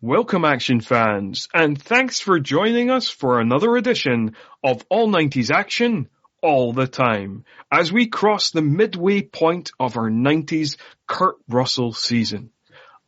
Welcome, action fans, and thanks for joining us for another edition of All 90s Action, All the Time, as we cross the midway point of our 90s Kurt Russell season.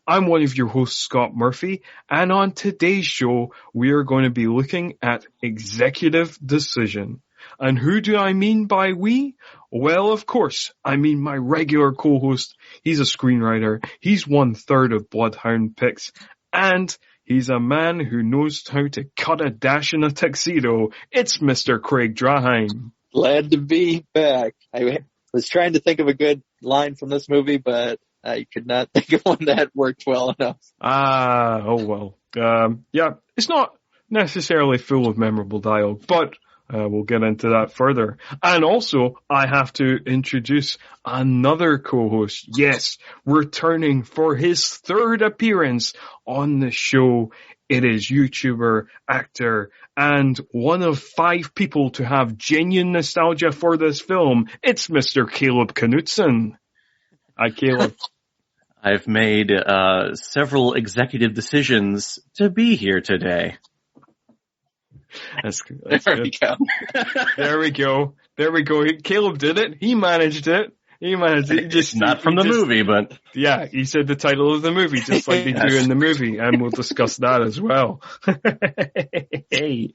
I'm one of your hosts, Scott Murphy, and on today's show, we are going to be looking at Executive Decision. And who do I mean by we? Well, of course, I mean my regular co-host. He's a screenwriter. He's 1/3 of Bloodhound Picks. And he's a man who knows how to cut a dash in a tuxedo. It's Mr. Craig Draheim. Glad to be back. I was trying to think of a good line from this movie, but I could not think of one that worked well enough. Yeah, it's not necessarily full of memorable dialogue, but we'll get into that further. And also, I have to introduce another co-host. Yes, returning for his third appearance on the show. It is YouTuber, actor, and one of 5 people to have genuine nostalgia for this film. It's Mr. Caleb Knutson. Hi, Caleb. I've made several executive decisions to be here today. That's there we go. There we go. Caleb did it. He managed it. Just not from the movie, but yeah, he said the title of the movie, just like they do in the movie, and we'll discuss that as well. Hey,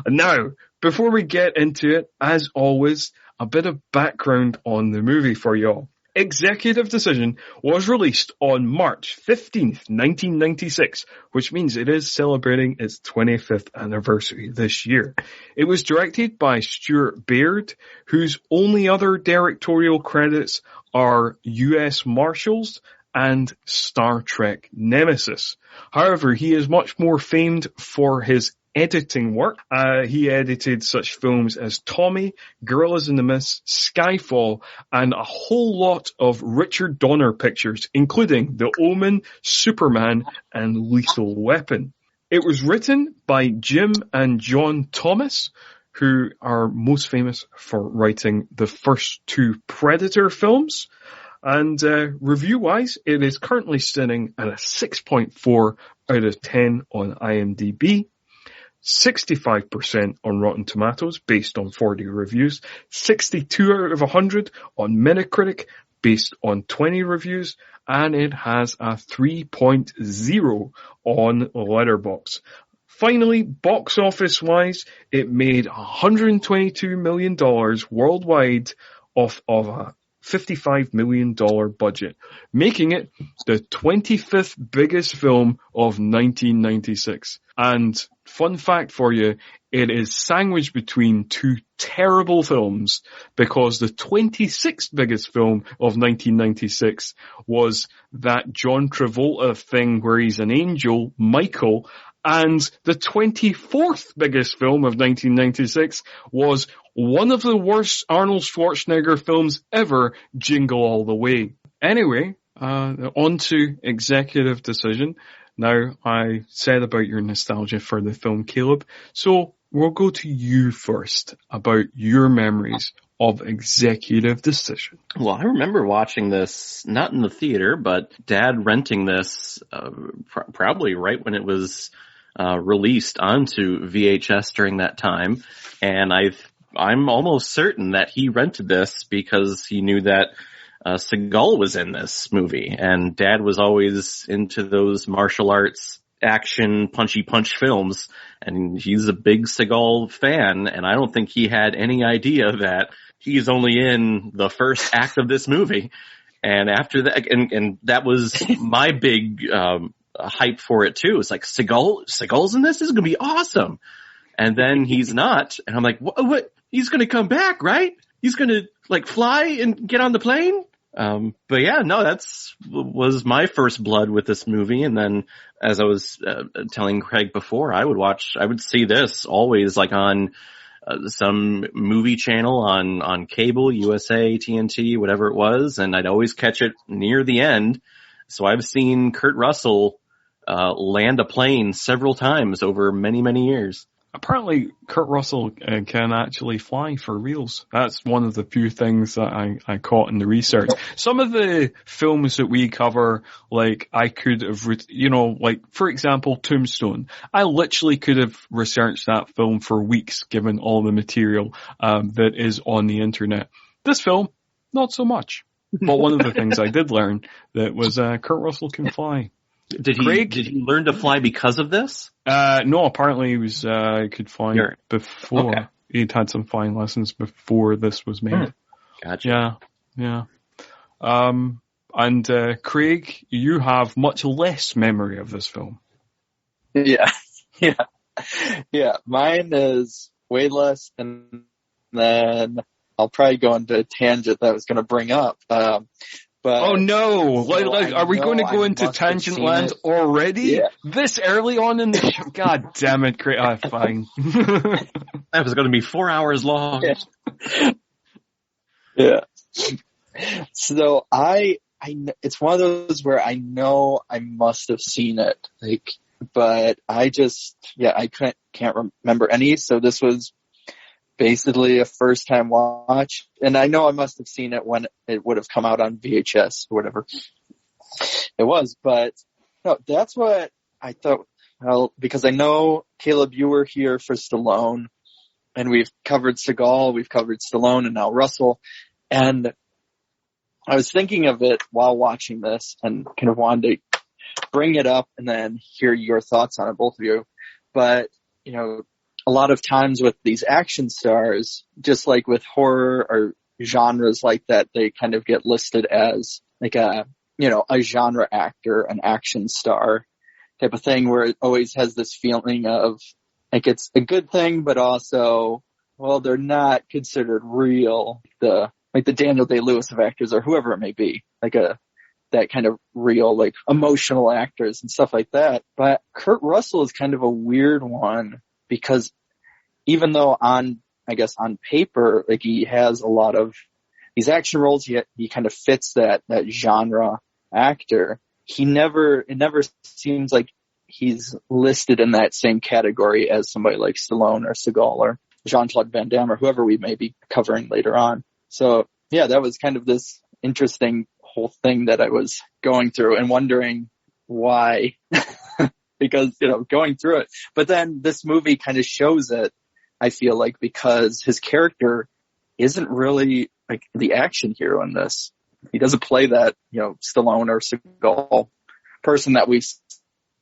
now before we get into it, as always, a bit of background on the movie for y'all. Executive Decision was released on March 15th, 1996, which means it is celebrating its 25th anniversary this year. It was directed by Stuart Baird, whose only other directorial credits are U.S. Marshals and Star Trek Nemesis. However, he is much more famed for his editing work. He edited such films as Tommy, Gorillas in the Mist, Skyfall, and a whole lot of Richard Donner pictures, including The Omen, Superman, and Lethal Weapon. It was written by Jim and John Thomas, who are most famous for writing the first 2 Predator films. And review-wise, it is currently sitting at a 6.4 out of 10 on IMDb. 65% on Rotten Tomatoes based on 40 reviews, 62 out of 100 on Metacritic based on 20 reviews, and it has a 3.0 on Letterboxd. Finally, box office wise, it made $122 million worldwide off of a $55 million budget, making it the 25th biggest film of 1996. And fun fact for you, it is sandwiched between 2 terrible films, because the 26th biggest film of 1996 was that John Travolta thing where he's an angel, Michael, and the 24th biggest film of 1996 was one of the worst Arnold Schwarzenegger films ever, Jingle All the Way. Anyway, on to Executive Decision. Now, I said about your nostalgia for the film, Caleb, so we'll go to you first about your memories of Executive Decision. Well, I remember watching this, not in the theater, but Dad renting this probably right when it was released onto VHS during that time, and I'm almost certain that he rented this because he knew that Seagal was in this movie, and Dad was always into those martial arts action punchy punch films, and he's a big Seagal fan, and I don't think he had any idea that he's only in the first act of this movie. And after that, and that was my big hype for it too. It's like, Seagal's in this? This is gonna be awesome. And then he's not, and I'm like, what? He's gonna come back, right? He's gonna like fly and get on the plane? But yeah, no, was my first blood with this movie. And then, as I was telling Craig before, I would see this always like on some movie channel on cable, USA, TNT, whatever it was, and I'd always catch it near the end. So I've seen Kurt Russell land a plane several times over many, many years. Apparently, Kurt Russell can actually fly for reals. That's one of the few things that I caught in the research. Some of the films that we cover, like, I could have, like, for example, Tombstone. I literally could have researched that film for weeks, given all the material that is on the internet. This film, not so much. But one of the things I did learn that was Kurt Russell can fly. Did he learn to fly because of this? No, apparently he was, could fly before. Okay. He'd had some flying lessons before this was made. Gotcha. Yeah. And Craig, you have much less memory of this film. Yeah. Mine is way less, and then I'll probably go into a tangent that I was going to bring up. But oh no! Are we going to go into tangent land already? Yeah. This early on in the show? God damn it, Craig. Fine. That was going to be 4 hours long. Yeah. So it's one of those where I know I must have seen it, like, but I can't remember any. So this was basically a first time watch, and I know I must have seen it when it would have come out on VHS or whatever it was, but no, that's what I thought. Well, because I know, Caleb, you were here for Stallone, and we've covered Seagal, we've covered Stallone, and now Russell, and I was thinking of it while watching this and kind of wanted to bring it up and then hear your thoughts on it, both of you. But, a lot of times with these action stars, just like with horror or genres like that, they kind of get listed as like a genre actor, an action star type of thing, where it always has this feeling of like it's a good thing, but also, well, they're not considered real. The Daniel Day-Lewis of actors, or whoever it may be, that kind of real, like, emotional actors and stuff like that. But Kurt Russell is kind of a weird one, because even though on paper, like, he has a lot of these action roles, he kind of fits that genre actor. It never seems like he's listed in that same category as somebody like Stallone or Seagal or Jean-Claude Van Damme or whoever we may be covering later on. So yeah, that was kind of this interesting whole thing that I was going through and wondering why, because, going through it. But then this movie kind of shows it, I feel like, because his character isn't really like the action hero in this. He doesn't play that, Stallone or Seagal person that we've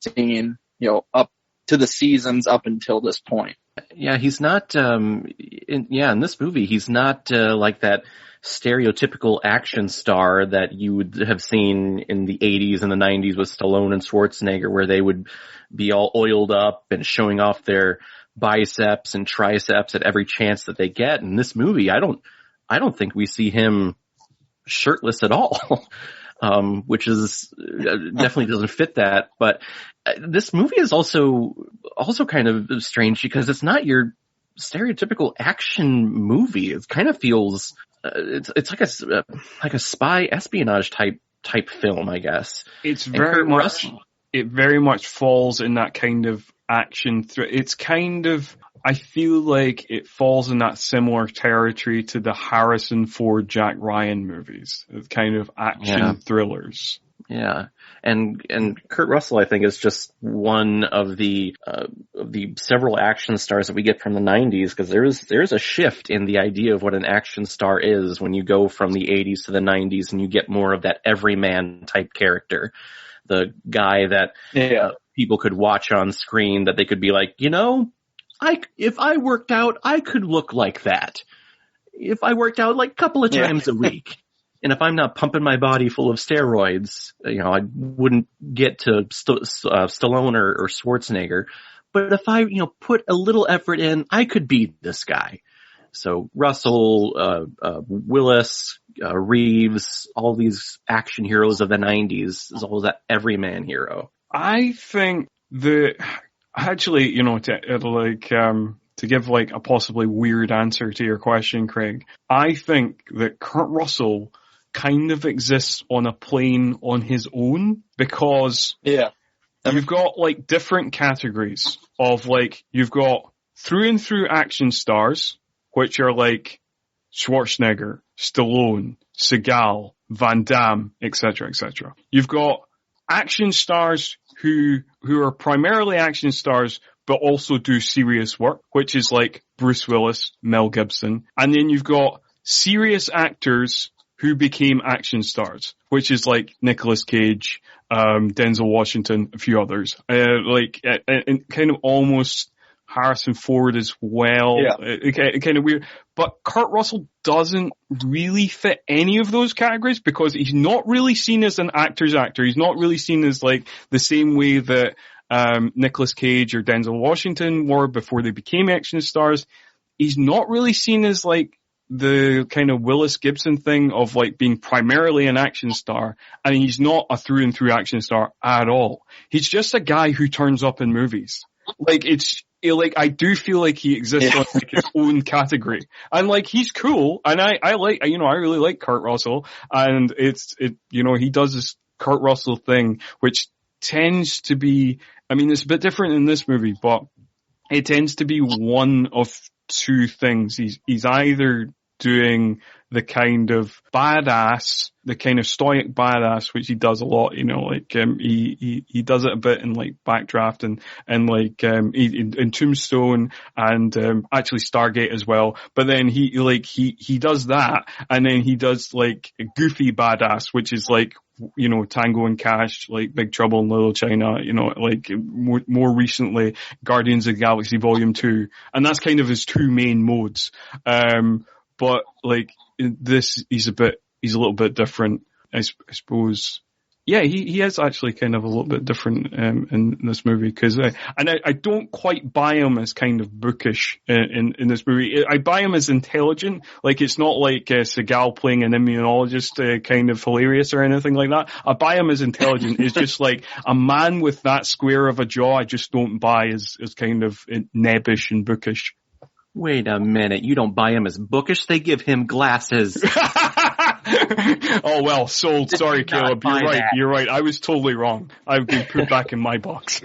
seen, up to the seasons up until this point. Yeah, he's not, in this movie, he's not, like that stereotypical action star that you would have seen in the 80s and the 90s with Stallone and Schwarzenegger, where they would be all oiled up and showing off their biceps and triceps at every chance that they get. In this movie, I don't think we see him shirtless at all, which is definitely doesn't fit that. But this movie is also kind of strange because it's not your stereotypical action movie. It kind of feels it's like a spy espionage type film, I guess. It very much falls in that kind of action. It's kind of, I feel like it falls in that similar territory to the Harrison Ford, Jack Ryan movies. It's kind of action thrillers. Yeah. And Kurt Russell, I think, is just one of the several action stars that we get from the 90s, because there's a shift in the idea of what an action star is when you go from the 80s to the 90s and you get more of that everyman type character. The guy that people could watch on screen that they could be like, if I worked out, I could look like that. If I worked out like a couple of times a week. And if I'm not pumping my body full of steroids, I wouldn't get to Stallone or Schwarzenegger. But if I, put a little effort in, I could be this guy. So Russell, Willis, Reeves, all these action heroes of the 90s is all that everyman hero. I think actually, to give like a possibly weird answer to your question, Craig, I think that Kurt Russell kind of exists on a plane on his own, because you've got like different categories of, like, you've got through and through action stars, which are like Schwarzenegger, Stallone, Seagal, Van Damme, etc., etc. You've got action stars who are primarily action stars, but also do serious work, which is like Bruce Willis, Mel Gibson. And then you've got serious actors who became action stars, which is like Nicolas Cage, Denzel Washington, a few others. And kind of almost Harrison Ford as well. Yeah. Kind of weird. But Kurt Russell doesn't really fit any of those categories because he's not really seen as an actor's actor. He's not really seen as like the same way that Nicolas Cage or Denzel Washington were before they became action stars. He's not really seen as like the kind of Willis Gibson thing of like being primarily an action star, and he's not a through and through action star at all. He's just a guy who turns up in movies. Like I do feel like he exists on like his own category, and like he's cool, and I really like Kurt Russell, and he does this Kurt Russell thing, which tends to be, I mean, it's a bit different in this movie, but it tends to be one of two things. He's either doing the kind of badass, the kind of stoic badass, which he does a lot, he does it a bit in like Backdraft and in Tombstone and actually Stargate as well. But then he does that, and then he does like a goofy badass, which is like, Tango and Cash, like Big Trouble in Little China, like more recently Guardians of the Galaxy Volume 2. And that's kind of his two main modes. But like this, he's a little bit different, I suppose. Yeah, he is actually kind of a little bit different in this movie because I don't quite buy him as kind of bookish in this movie. I buy him as intelligent. Like it's not like Seagal playing an immunologist kind of hilarious or anything like that. I buy him as intelligent. It's just like a man with that square of a jaw. I just don't buy as kind of nebbish and bookish. Wait a minute, you don't buy him as bookish? They give him glasses. Oh well, sold. Sorry, Caleb. You're right. I was totally wrong. I've been put back in my box.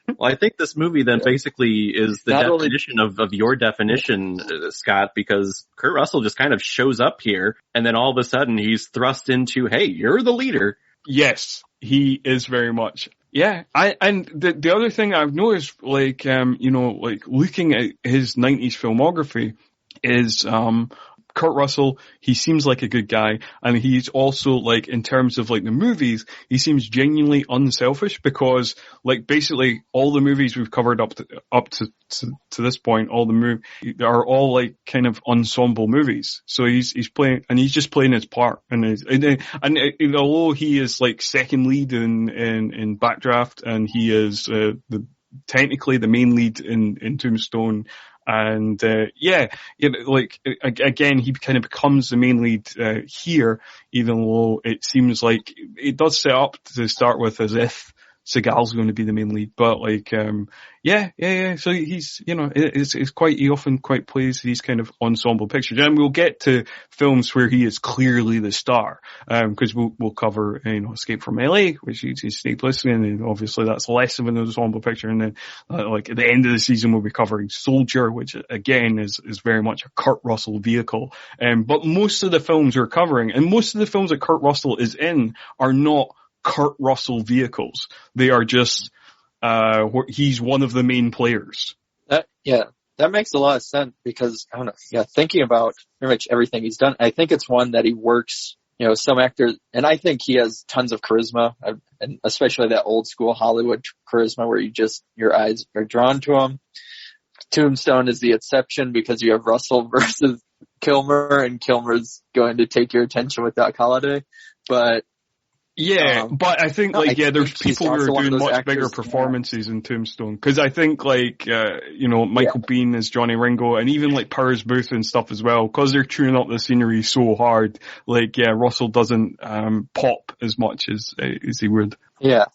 Well, I think this movie then basically is the definition of your definition, Scott, because Kurt Russell just kind of shows up here, and then all of a sudden he's thrust into, hey, you're the leader. Yes, he is very much. Yeah, and the other thing I've noticed, like looking at his 90s filmography is, Kurt Russell, he seems like a good guy, and he's also like, in terms of like the movies, he seems genuinely unselfish because like basically all the movies we've covered up to this point, all the movies are all like kind of ensemble movies. So he's playing, and he's just playing his part, and although he is like second lead in Backdraft, and he is technically the main lead in Tombstone. And, again, he kind of becomes the main lead, here, even though it seems like it does set up to start with as if Seagal's going to be the main lead. But like, so he's, it's quite, he often quite plays these kind of ensemble pictures. And we'll get to films where he is clearly the star, cause we'll cover, Escape from LA, which is Snake Plissken, and obviously that's less of an ensemble picture. And then, like at the end of the season, we'll be covering Soldier, which again is very much a Kurt Russell vehicle. But most of the films we're covering, and most of the films that Kurt Russell is in, are not Kurt Russell vehicles. They are just, he's one of the main players. That makes a lot of sense because, I don't know, thinking about pretty much everything he's done, I think it's one that he works, some actors, and I think he has tons of charisma, and especially that old school Hollywood charisma where your eyes are drawn to him. Tombstone is the exception because you have Russell versus Kilmer, and Kilmer's going to take your attention with Doc Holliday, but yeah, but I think there's people who are doing much bigger performances in Tombstone. Cause I think Michael Biehn as Johnny Ringo, and even like Powers Booth and stuff as well, cause they're chewing up the scenery so hard, Russell doesn't, pop as much as he would. Yeah.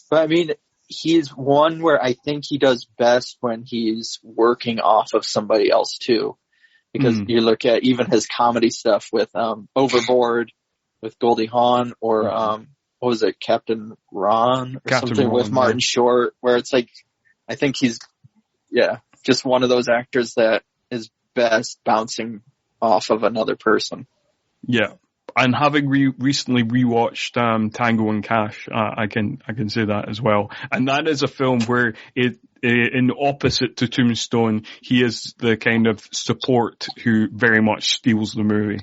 But I mean, he's one where I think he does best when he's working off of somebody else too. Because you look at even his comedy stuff with, Overboard, with Goldie Hawn, or, what was it, Captain Ron or something with Martin Short, where it's like, I think he's, just just one of those actors that is best bouncing off of another person. Yeah. And having recently rewatched Tango and Cash, I can say that as well. And that is a film where in opposite to Tombstone, he is the kind of support who very much steals the movie.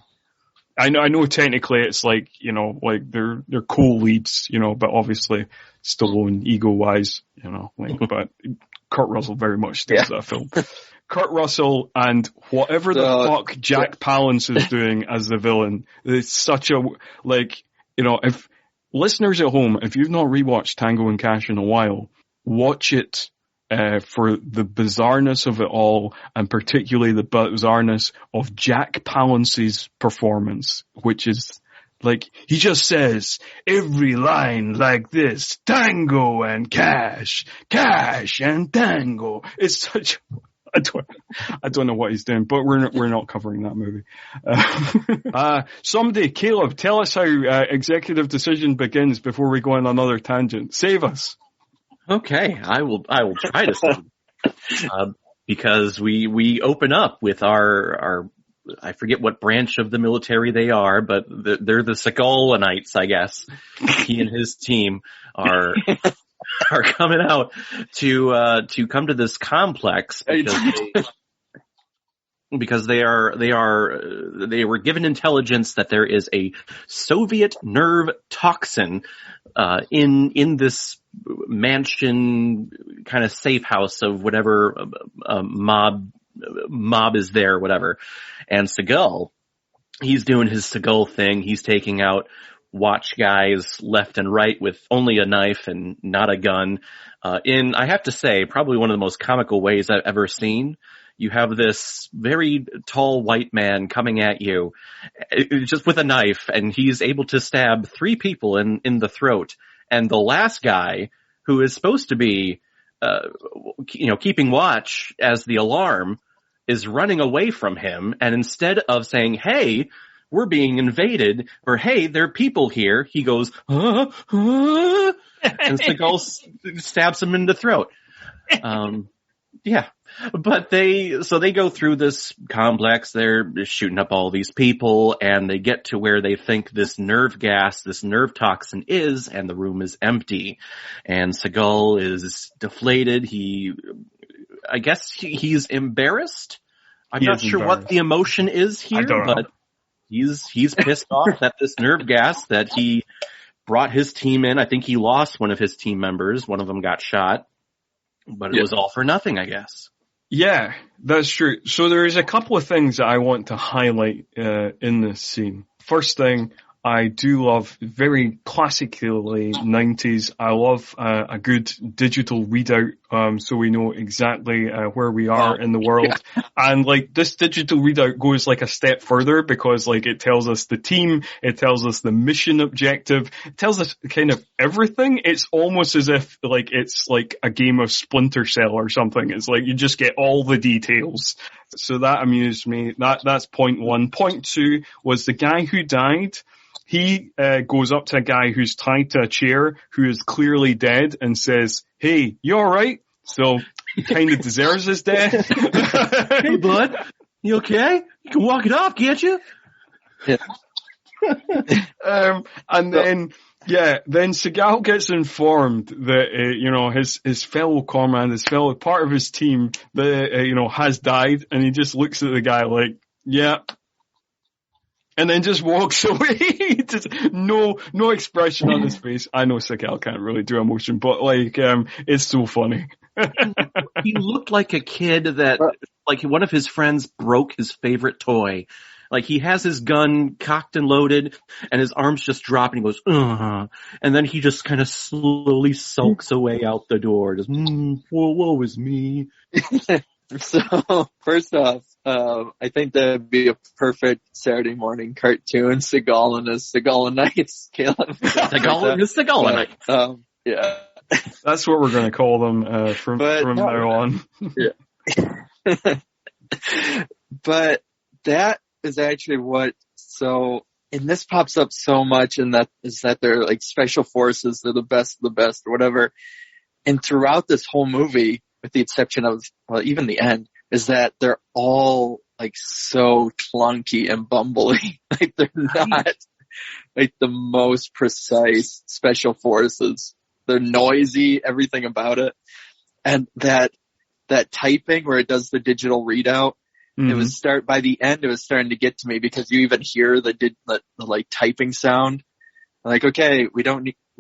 I know technically it's like, you know, like they're co-leads, you know, but obviously Stallone ego-wise, you know, like, but Kurt Russell very much steals that film. Kurt Russell and whatever the fuck Jack Palance is doing as the villain. It's such a, like, you know, if listeners at home, if you've not rewatched Tango and Cash in a while, watch it for the bizarreness of it all, and particularly the bizarreness of Jack Palance's performance, which is like, he just says every line like this: tango and cash, cash and tango. It's such, I don't know what he's doing, but we're not covering that movie. Somebody, Caleb, tell us how executive decision begins before we go on another tangent. Save us. Okay, I will try to save. Because we open up with our I forget what branch of the military they are, but they're the Seagal-anites, I guess. He and his team are coming out to come to this complex because they were given intelligence that there is a Soviet nerve toxin in this mansion kind of safe house of whatever mob is there, whatever. And Seagal, he's doing his Seagal thing. He's taking out watch guys left and right with only a knife and not a gun. In, I have to say, probably one of the most comical ways I've ever seen. You have this very tall white man coming at you just with a knife, and he's able to stab 3 people in the throat. And the last guy, who is supposed to be, keeping watch as the alarm, is running away from him. And instead of saying, hey, we're being invaded, or hey, there are people here, he goes, and Seagal stabs him in the throat. Yeah. But they go through this complex, they're shooting up all these people, and they get to where they think this nerve gas, this nerve toxin is, and the room is empty. And Seagal is deflated. I guess he's embarrassed. I'm not sure what the emotion is here, but he's pissed off that this nerve gas that he brought his team in. I think he lost one of his team members. One of them got shot, but it was all for nothing, I guess. Yeah, that's true. So there is a couple of things that I want to highlight in this scene. First thing, I do love, very classically 90s, I love a good digital readout, so we know exactly where we are in the world. Yeah. And like, this digital readout goes like a step further, because like it tells us the team, it tells us the mission objective, it tells us kind of everything. It's almost as if like it's like a game of Splinter Cell or something. It's like you just get all the details. So that amused me. That's point one. Point two was the guy who died. He goes up to a guy who's tied to a chair, who is clearly dead, and says, hey, you alright? So he kind of deserves his death. Hey, bud, you okay? You can walk it off, can't you? Yeah. And then Seagal gets informed that, his fellow comrade, his fellow part of his team, has died, and he just looks at the guy like, yeah. And then just walks away. Just no expression on his face. I know Seagal can't really do emotion, but like, it's so funny. He looked like a kid that, like, one of his friends broke his favorite toy. Like, he has his gun cocked and loaded, and his arms just drop, and he goes, and then he just kind of slowly sulks away out the door. Just, woe is me. So, first off, I think that'd be a perfect Saturday morning cartoon, Seagal and his Seagal-anites, Caleb. Seagal and his Seagal-anites. Yeah. That's what we're going to call them from now on. Yeah. But that is actually and this pops up so much, and that is that they're like special forces, they're the best of the best or whatever. And throughout this whole movie, with the exception of, well, even the end, is that they're all like so clunky and bumbly. Like they're not like the most precise special forces. They're noisy, everything about it. And that typing where it does the digital readout, it was by the end, it was starting to get to me because you even hear the like typing sound. Like, okay, we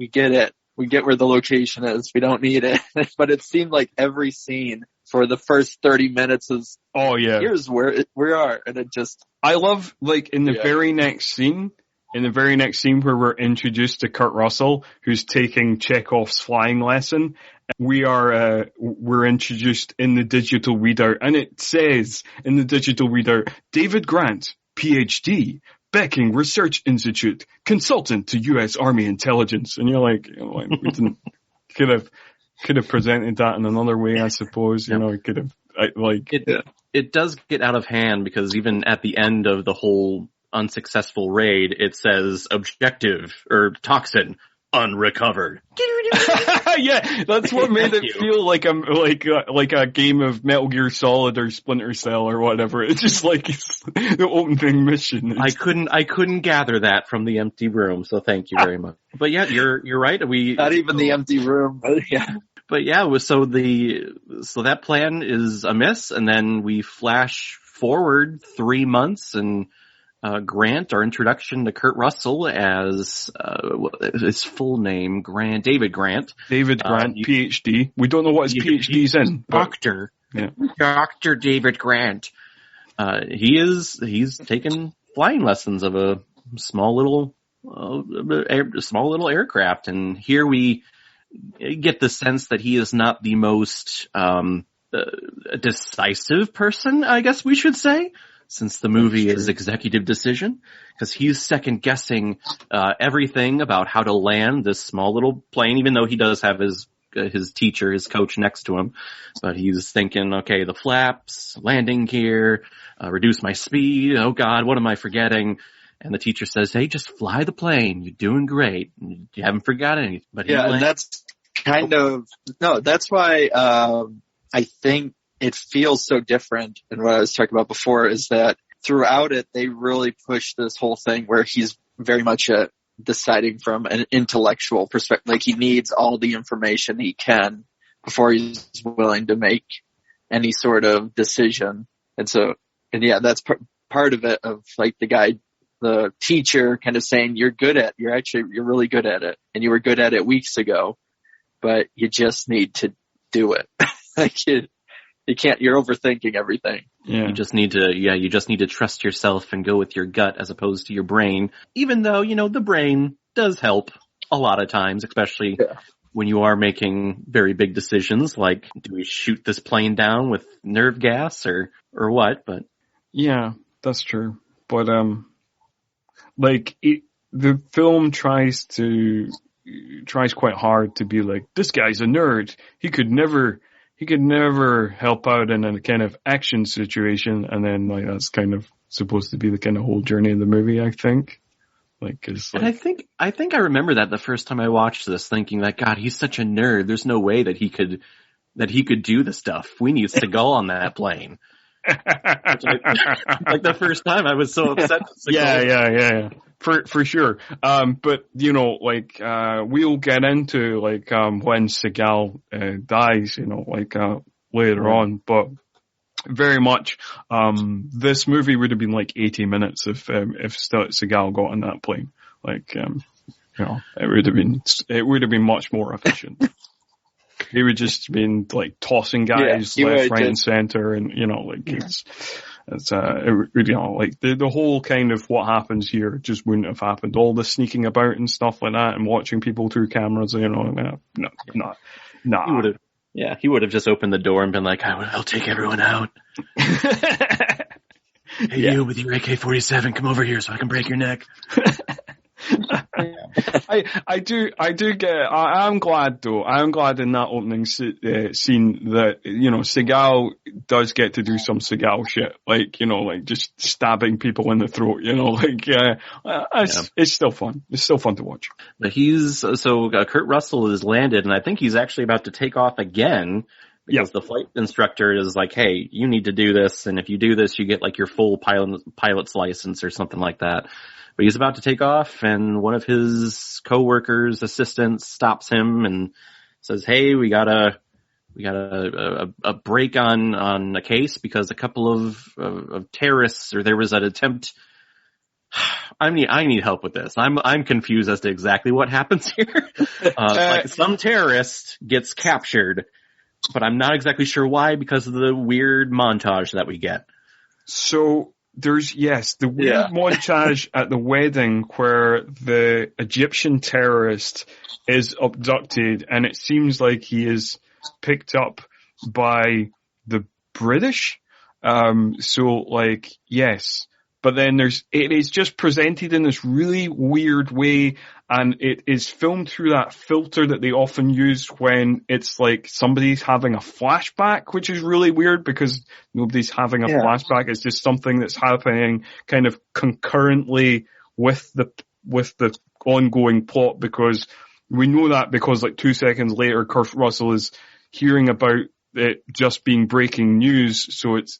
get it. We get where the location is. We don't need it. But it seemed like every scene for the first 30 minutes is, oh yeah, here's where we are. And it just, I love, like, in the very next scene where we're introduced to Kurt Russell, who's taking Chekhov's flying lesson, we're introduced in the digital readout, and it says in the digital readout, David Grant, PhD, Becking Research Institute, consultant to U.S. Army Intelligence. And you're like we didn't, could have presented that in another way, I suppose. You know, it could have, it does get out of hand because even at the end of the whole unsuccessful raid, it says objective or toxin unrecovered. Yeah, that's what made it feel like a game of Metal Gear Solid or Splinter Cell or whatever. It's just like it's the opening mission. I couldn't gather that from the empty room, so thank you very much. But yeah, you're right. Not even the empty room, but yeah. But yeah, so that plan is amiss, and then we flash forward 3 months and Grant, our introduction to Kurt Russell as his full name, David Grant. David Grant, PhD. We don't know what his PhD's in. Doctor. Yeah. Dr. David Grant. He's taken flying lessons of a small little aircraft, and here we get the sense that he is not the most decisive person, I guess we should say, since the movie is executive decision, because he's second guessing everything about how to land this small little plane, even though he does have his teacher, his coach next to him. But he's thinking, okay, the flaps, landing gear, reduce my speed. Oh God, what am I forgetting? And the teacher says, hey, just fly the plane. You're doing great. You haven't forgotten anything. But and that's that's why I think it feels so different. And what I was talking about before is that throughout it, they really push this whole thing where he's very much deciding from an intellectual perspective. Like he needs all the information he can before he's willing to make any sort of decision. And that's part of it, of like the teacher kind of saying, you're really good at it. And you were good at it weeks ago, but you just need to do it. You can't, you're overthinking everything. Yeah. You just need to trust yourself and go with your gut as opposed to your brain. Even though, the brain does help a lot of times, especially when you are making very big decisions, like, do we shoot this plane down with nerve gas or what? But yeah, that's true. But, the film tries quite hard to be like, this guy's a nerd. He could never help out in a kind of action situation, and then that's kind of supposed to be the kind of whole journey of the movie, I think. And I think I remember that the first time I watched this, thinking that, God, he's such a nerd. There's no way that he could do the stuff. We need Seagal on that plane. Like the first time I was so upset. Yeah. For sure. But we'll get into when Seagal dies, later on, but very much, this movie would have been 80 minutes if Seagal got on that plane. It would have been much more efficient. He would just been tossing guys left, right, and center, and the whole kind of what happens here just wouldn't have happened. All the sneaking about and stuff like that, and watching people through cameras, no. He would have just opened the door and been like, I'll take everyone out. Hey, you with your AK-47, come over here so I can break your neck. I'm glad though. I'm glad in that opening scene that, Seagal does get to do some Seagal shit. Just stabbing people in the throat, it's still fun. It's still fun to watch. But Kurt Russell is landed, and I think he's actually about to take off again Because the flight instructor is like, hey, you need to do this, and if you do this, you get like your full pilot's license or something like that. But he's about to take off, and one of his coworkers, assistants, stops him and says, hey, we got a break on a case because a couple of terrorists, or there was an attempt. I need help with this. I'm confused as to exactly what happens here. Like some terrorist gets captured, but I'm not exactly sure why because of the weird montage that we get. So there's, the weird montage at the wedding where the Egyptian terrorist is abducted, and it seems like he is picked up by the British. But then it is just presented in this really weird way, and it is filmed through that filter that they often use when it's like somebody's having a flashback, which is really weird because nobody's having a flashback. It's just something that's happening kind of concurrently with the ongoing plot, because we know that because like 2 seconds later, Kurt Russell is hearing about it just being breaking news, so it's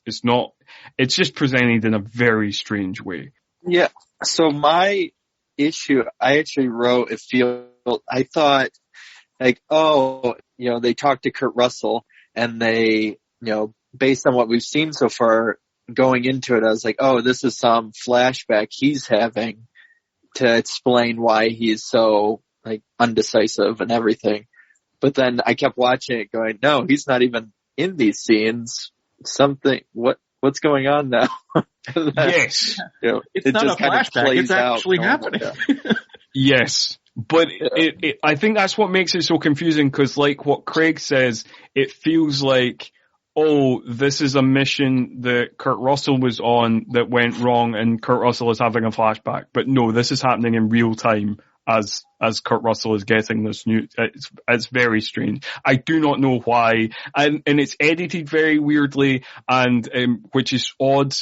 just presented in a very strange way. Yeah. So my issue, I actually wrote, I thought like, they talked to Kurt Russell and they, based on what we've seen so far going into it, I was like, this is some flashback he's having to explain why he's so like undecisive and everything. But then I kept watching it going, no, he's not even in these scenes. What's going on now? Yes. It's not a flashback. It's actually happening. Yes. But I think that's what makes it so confusing, because like what Craig says, it feels like, this is a mission that Kurt Russell was on that went wrong and Kurt Russell is having a flashback. But no, this is happening in real time as Kurt Russell is getting this news. It's very strange. I do not know why. And it's edited very weirdly, and which is odd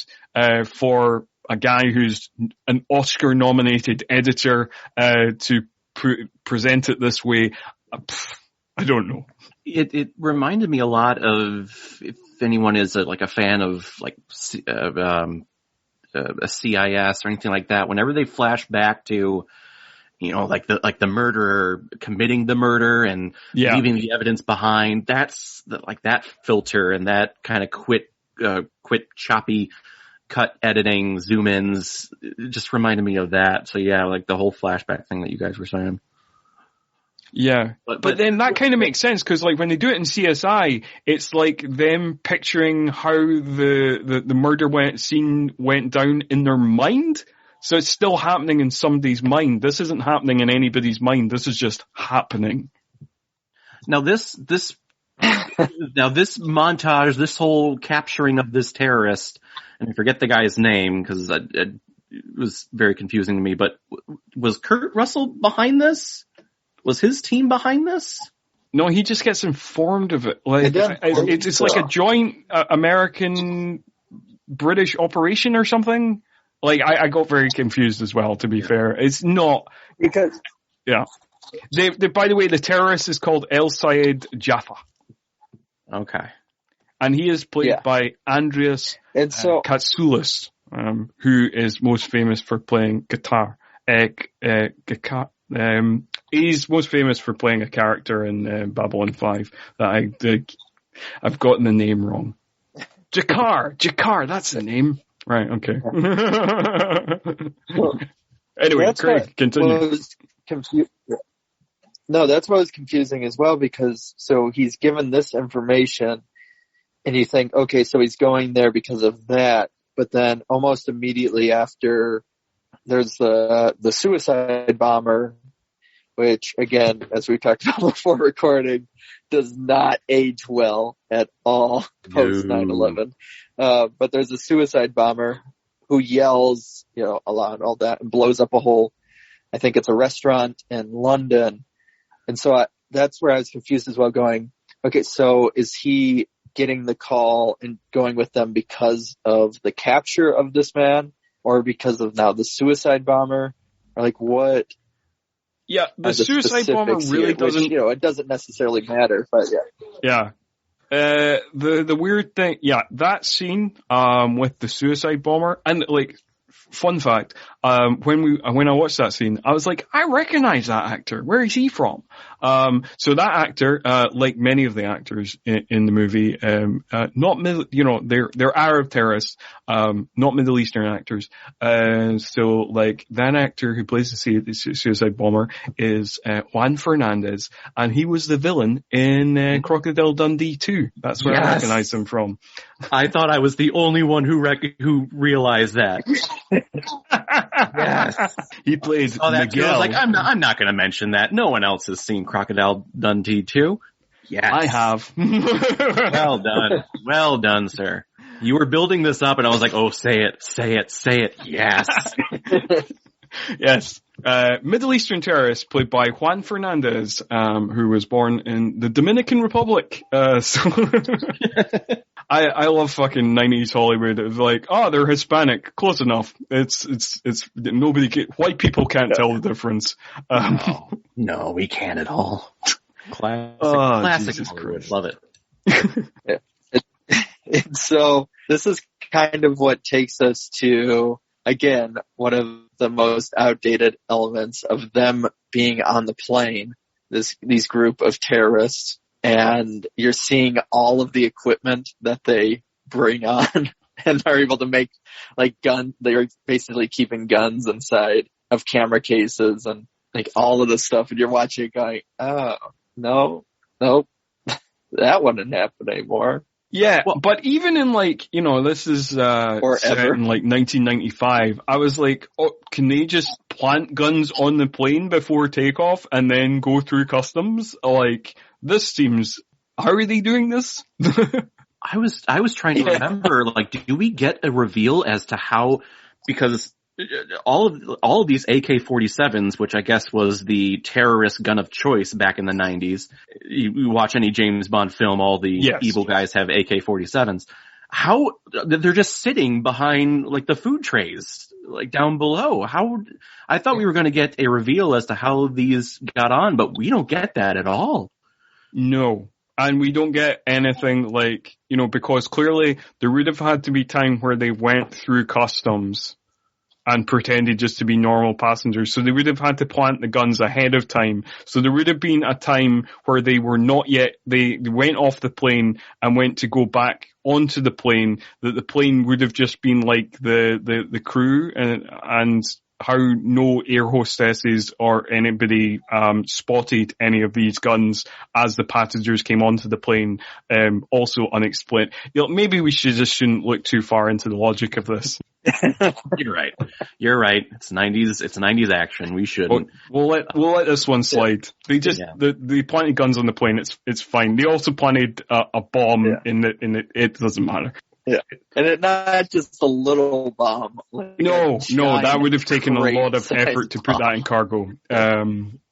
for a guy who's an Oscar-nominated editor to present it this way. I don't know. It reminded me a lot of, if anyone is a fan of like a CIS or anything like that, whenever they flash back to, the murderer committing the murder and leaving the evidence behind, that's that filter and that kind of quick choppy cut editing, zoom ins, just reminded me of that. So like the whole flashback thing that you guys were saying. Yeah, but then that kind of makes sense, because like when they do it in CSI, it's like them picturing how the murder went down in their mind. So it's still happening in somebody's mind. This isn't happening in anybody's mind. This is just happening. Now this montage, this whole capturing of this terrorist, and I forget the guy's name because it was very confusing to me, but was Kurt Russell behind this? Was his team behind this? No, he just gets informed of it. Like it's like a joint American-British operation or something. Like I got very confused as well. To be fair, it's not because They by the way, the terrorist is called El Sayed Jaffa. Okay, and he is played by Andreas Katsoulis, who is most famous for playing guitar. He's most famous for playing a character in Babylon 5 that I've gotten the name wrong. Jakar, that's the name. Right, okay. Anyway, Craig, continue. No, that's what was confusing as well, because so he's given this information and you think, okay, so he's going there because of that, but then almost immediately after there's the suicide bomber, which again, as we talked about before recording, does not age well at all post 9/11. But there's a suicide bomber who yells, a lot and all that, and blows up I think it's a restaurant in London. And so that's where I was confused as well, going, okay, so is he getting the call and going with them because of the capture of this man, or because of now the suicide bomber, or like what? Yeah, the suicide bomber really doesn't. Which, it doesn't necessarily matter, but yeah. The weird thing, that scene, with the suicide bomber, and like, fun fact, when I watched that scene, I was like, I recognize that actor. Where is he from? So that actor, like many of the actors in the movie, not middle, they're Arab terrorists, not Middle Eastern actors. So like that actor who plays the suicide bomber is, Juan Fernandez, and he was the villain in, Crocodile Dundee 2. That's where I recognize him from. I thought I was the only one who realized that. Yes. He plays that Miguel. I was like, I'm not going to mention that. No one else has seen Crocodile Dundee 2. Yes. I have. Well done. Well done, sir. You were building this up and I was like, oh, say it. Yes. Yes. Middle Eastern terrorist played by Juan Fernandez, who was born in the Dominican Republic. I love fucking 90s Hollywood. It's like, they're Hispanic. Close enough. It's white people can't tell the difference. No, we can't at all. Classic Jesus Hollywood. Christ. Love it. So this is kind of what takes us to, again, one of the most outdated elements of them being on the plane, these group of terrorists, and you're seeing all of the equipment that they bring on and are able to make like they're basically keeping guns inside of camera cases and like all of this stuff, and you're watching it going, oh, no, nope, that wouldn't happen anymore. Yeah, but even in like, this is set in like 1995, I was like, can they just plant guns on the plane before takeoff and then go through customs? Like, this seems, how are they doing this? I was trying to remember, like, do we get a reveal as to how, because all of these AK-47s, which I guess was the terrorist gun of choice back in the 90s. You watch any James Bond film, all the evil guys have AK-47s. How they're just sitting behind like the food trays, like down below. I thought we were going to get a reveal as to how these got on, but we don't get that at all. No. And we don't get anything like, because clearly there would have had to be time where they went through customs and pretended just to be normal passengers. So they would have had to plant the guns ahead of time. So there would have been a time where they were not yet, they went off the plane and went to go back onto the plane, that the plane would have just been like the crew and how no air hostesses or anybody spotted any of these guns as the passengers came onto the plane, also unexplained. Maybe we shouldn't look too far into the logic of this. You're right. It's 90s action. We shouldn't. We'll let this one slide. They just they planted guns on the plane. It's fine. They also planted a bomb in it doesn't matter. Yeah, and it's not just a little bomb. Like no, that would have taken a lot of effort to put that in cargo.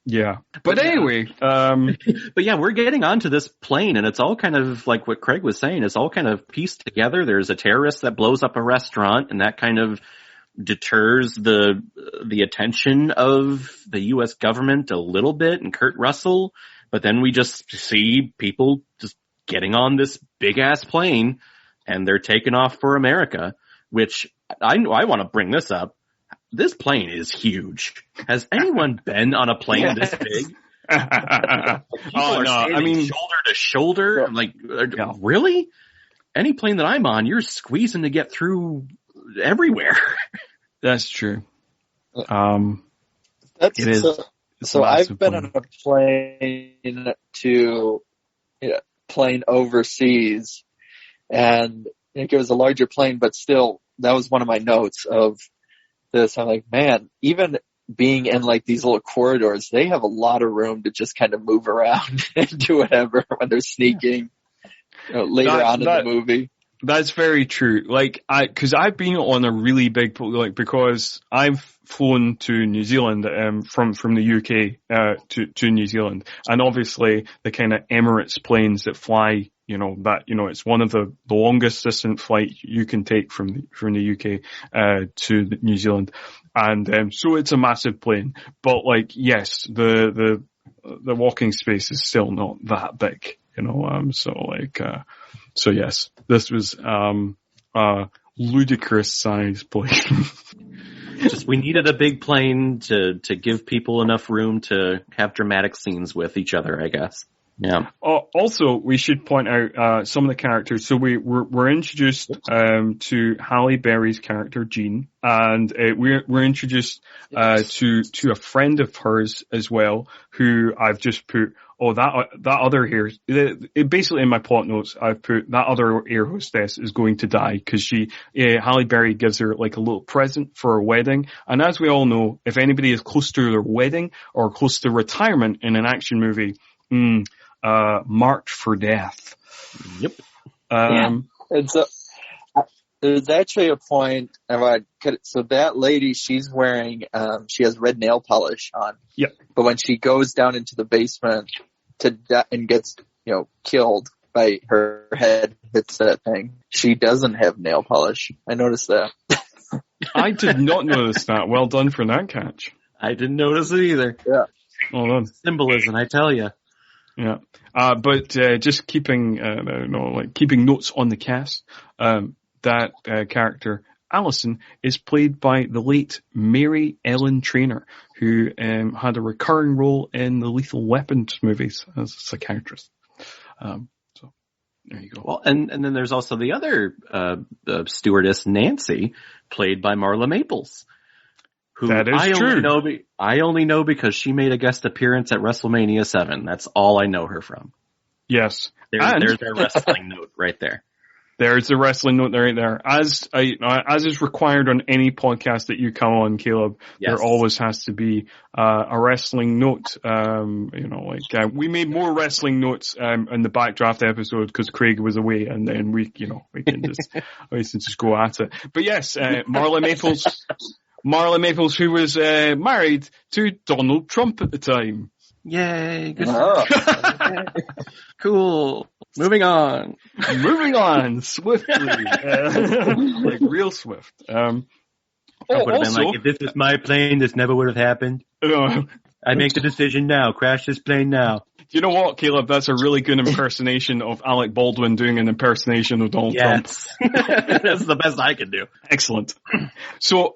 Yeah. But anyway, but yeah, we're getting onto this plane and it's all kind of like what Craig was saying. It's all kind of pieced together. There's a terrorist that blows up a restaurant and that kind of deters the attention of the U.S. government a little bit and Kurt Russell. But then we just see people just getting on this big ass plane and they're taking off for America, which I want to bring this up. This plane is huge. Has anyone been on a plane this big? Shoulder to shoulder. I'm like, really? Any plane that I'm on, you're squeezing to get through everywhere. That's true. It is. So I've been on a plane overseas, and it was a larger plane, but still, that was one of my notes of this. I'm like, man, even being in like these little corridors, they have a lot of room to just kind of move around and do whatever when they're sneaking later on in the movie. That's very true. Like, cause I've been on a really big, because I've flown to New Zealand, from the UK, to New Zealand. And obviously the kind of Emirates planes that fly, it's one of the longest distance flight you can take from the UK, to New Zealand. And, so it's a massive plane. But like, yes, the walking space is still not that big. So yes, this was ludicrous size plane. Just we needed a big plane to give people enough room to have dramatic scenes with each other, I guess. Yeah. Also, we should point out some of the characters. So we're introduced to Halle Berry's character Jean, and we're introduced to a friend of hers as well, who I've just put. Oh, that other basically in my plot notes, I've put that other air hostess is going to die because Halle Berry gives her like a little present for her wedding. And as we all know, if anybody is close to their wedding or close to retirement in an action movie, marked for death. Yep. And so there's actually a point. So that lady, she's wearing, she has red nail polish on. Yep. But when she goes down into the basement and gets, killed by her head hits that thing, she doesn't have nail polish. I noticed that. I did not notice that. Well done for that catch. I didn't notice it either. Yeah. Well done. Symbolism, I tell you. Yeah. But just keeping notes on the cast, that character, Allison, is played by the late Mary Ellen Trainor, who had a recurring role in the Lethal Weapons movies as a psychiatrist. So there you go. Well, and then there's also the other stewardess, Nancy, played by Marla Maples. Who that is true. I only know because she made a guest appearance at WrestleMania 7. That's all I know her from. Yes. There's our wrestling note right there. There's a wrestling note right there. As is required on any podcast that you come on, Caleb, yes, there always has to be a wrestling note. We made more wrestling notes in the Backdraft episode because Craig was away, and then we can just go at it. But yes, Marla Maples, who was married to Donald Trump at the time. Yay! Good. Cool. Moving on swiftly, like real swift. Trump would have been like, if this was my plane, this never would have happened. I make the decision now. Crash this plane now. You know what, Caleb? That's a really good impersonation of Alec Baldwin doing an impersonation of Donald Trump. That's the best I can do. Excellent. So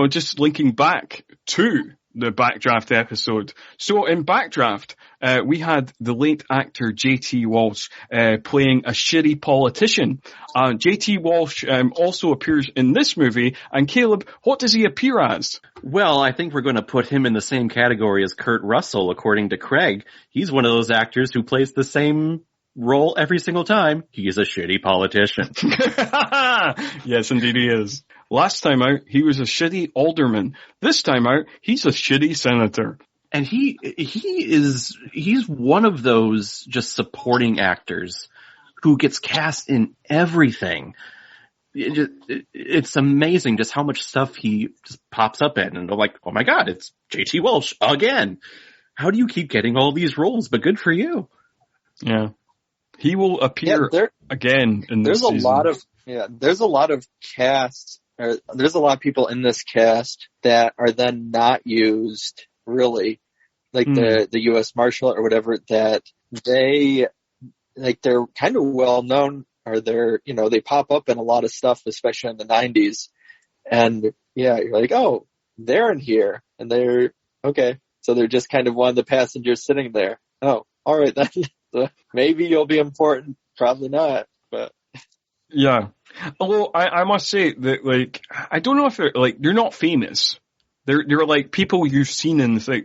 just linking back to the Backdraft episode. So in Backdraft, we had the late actor J.T. Walsh playing a shitty politician. J.T. Walsh also appears in this movie. And Caleb, what does he appear as? Well, I think we're going to put him in the same category as Kurt Russell, according to Craig. He's one of those actors who plays the same role every single time. He is a shitty politician. Yes, indeed he is. Last time out, he was a shitty alderman. This time out, he's a shitty senator. And he's one of those just supporting actors who gets cast in everything. It's amazing just how much stuff he just pops up in, and they're like, oh my god, it's J.T. Walsh again. How do you keep getting all these roles? But good for you. Yeah. He will appear again in this season. There's a lot of cast. There's a lot of people in this cast that are then not used really, like the U.S. Marshal or whatever, that they're kind of well known, or they pop up in a lot of stuff, especially in the 90s. And you're like, oh, they're in here, and they're okay. So they're just kind of one of the passengers sitting there. Oh, all right, then maybe you'll be important. Probably not, but yeah. Although I must say that, I don't know if they're not famous. They're like people you've seen in things.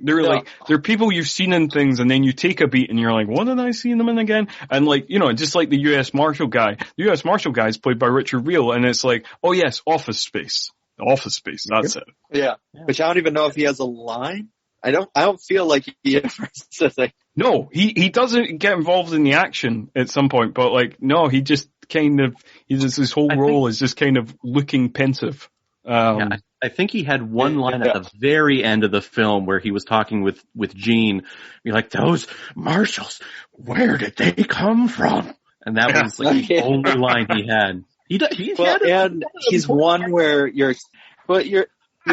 They're people you've seen in things, and then you take a beat and you're like, what did I see them in again? And just like the U.S. Marshal guy. The U.S. Marshal guy is played by Richard Reel, and it's like, oh yes, Office Space. Office Space, that's it. Yeah. Which I don't even know if he has a line. I don't feel like he ever says like. No, he doesn't get involved in the action at some point, but no, he just his whole role is just kind of looking pensive. I think he had one line at the very end of the film where he was talking with Gene. You're like, those marshals, where did they come from? And that was the only line he had. He's one where you're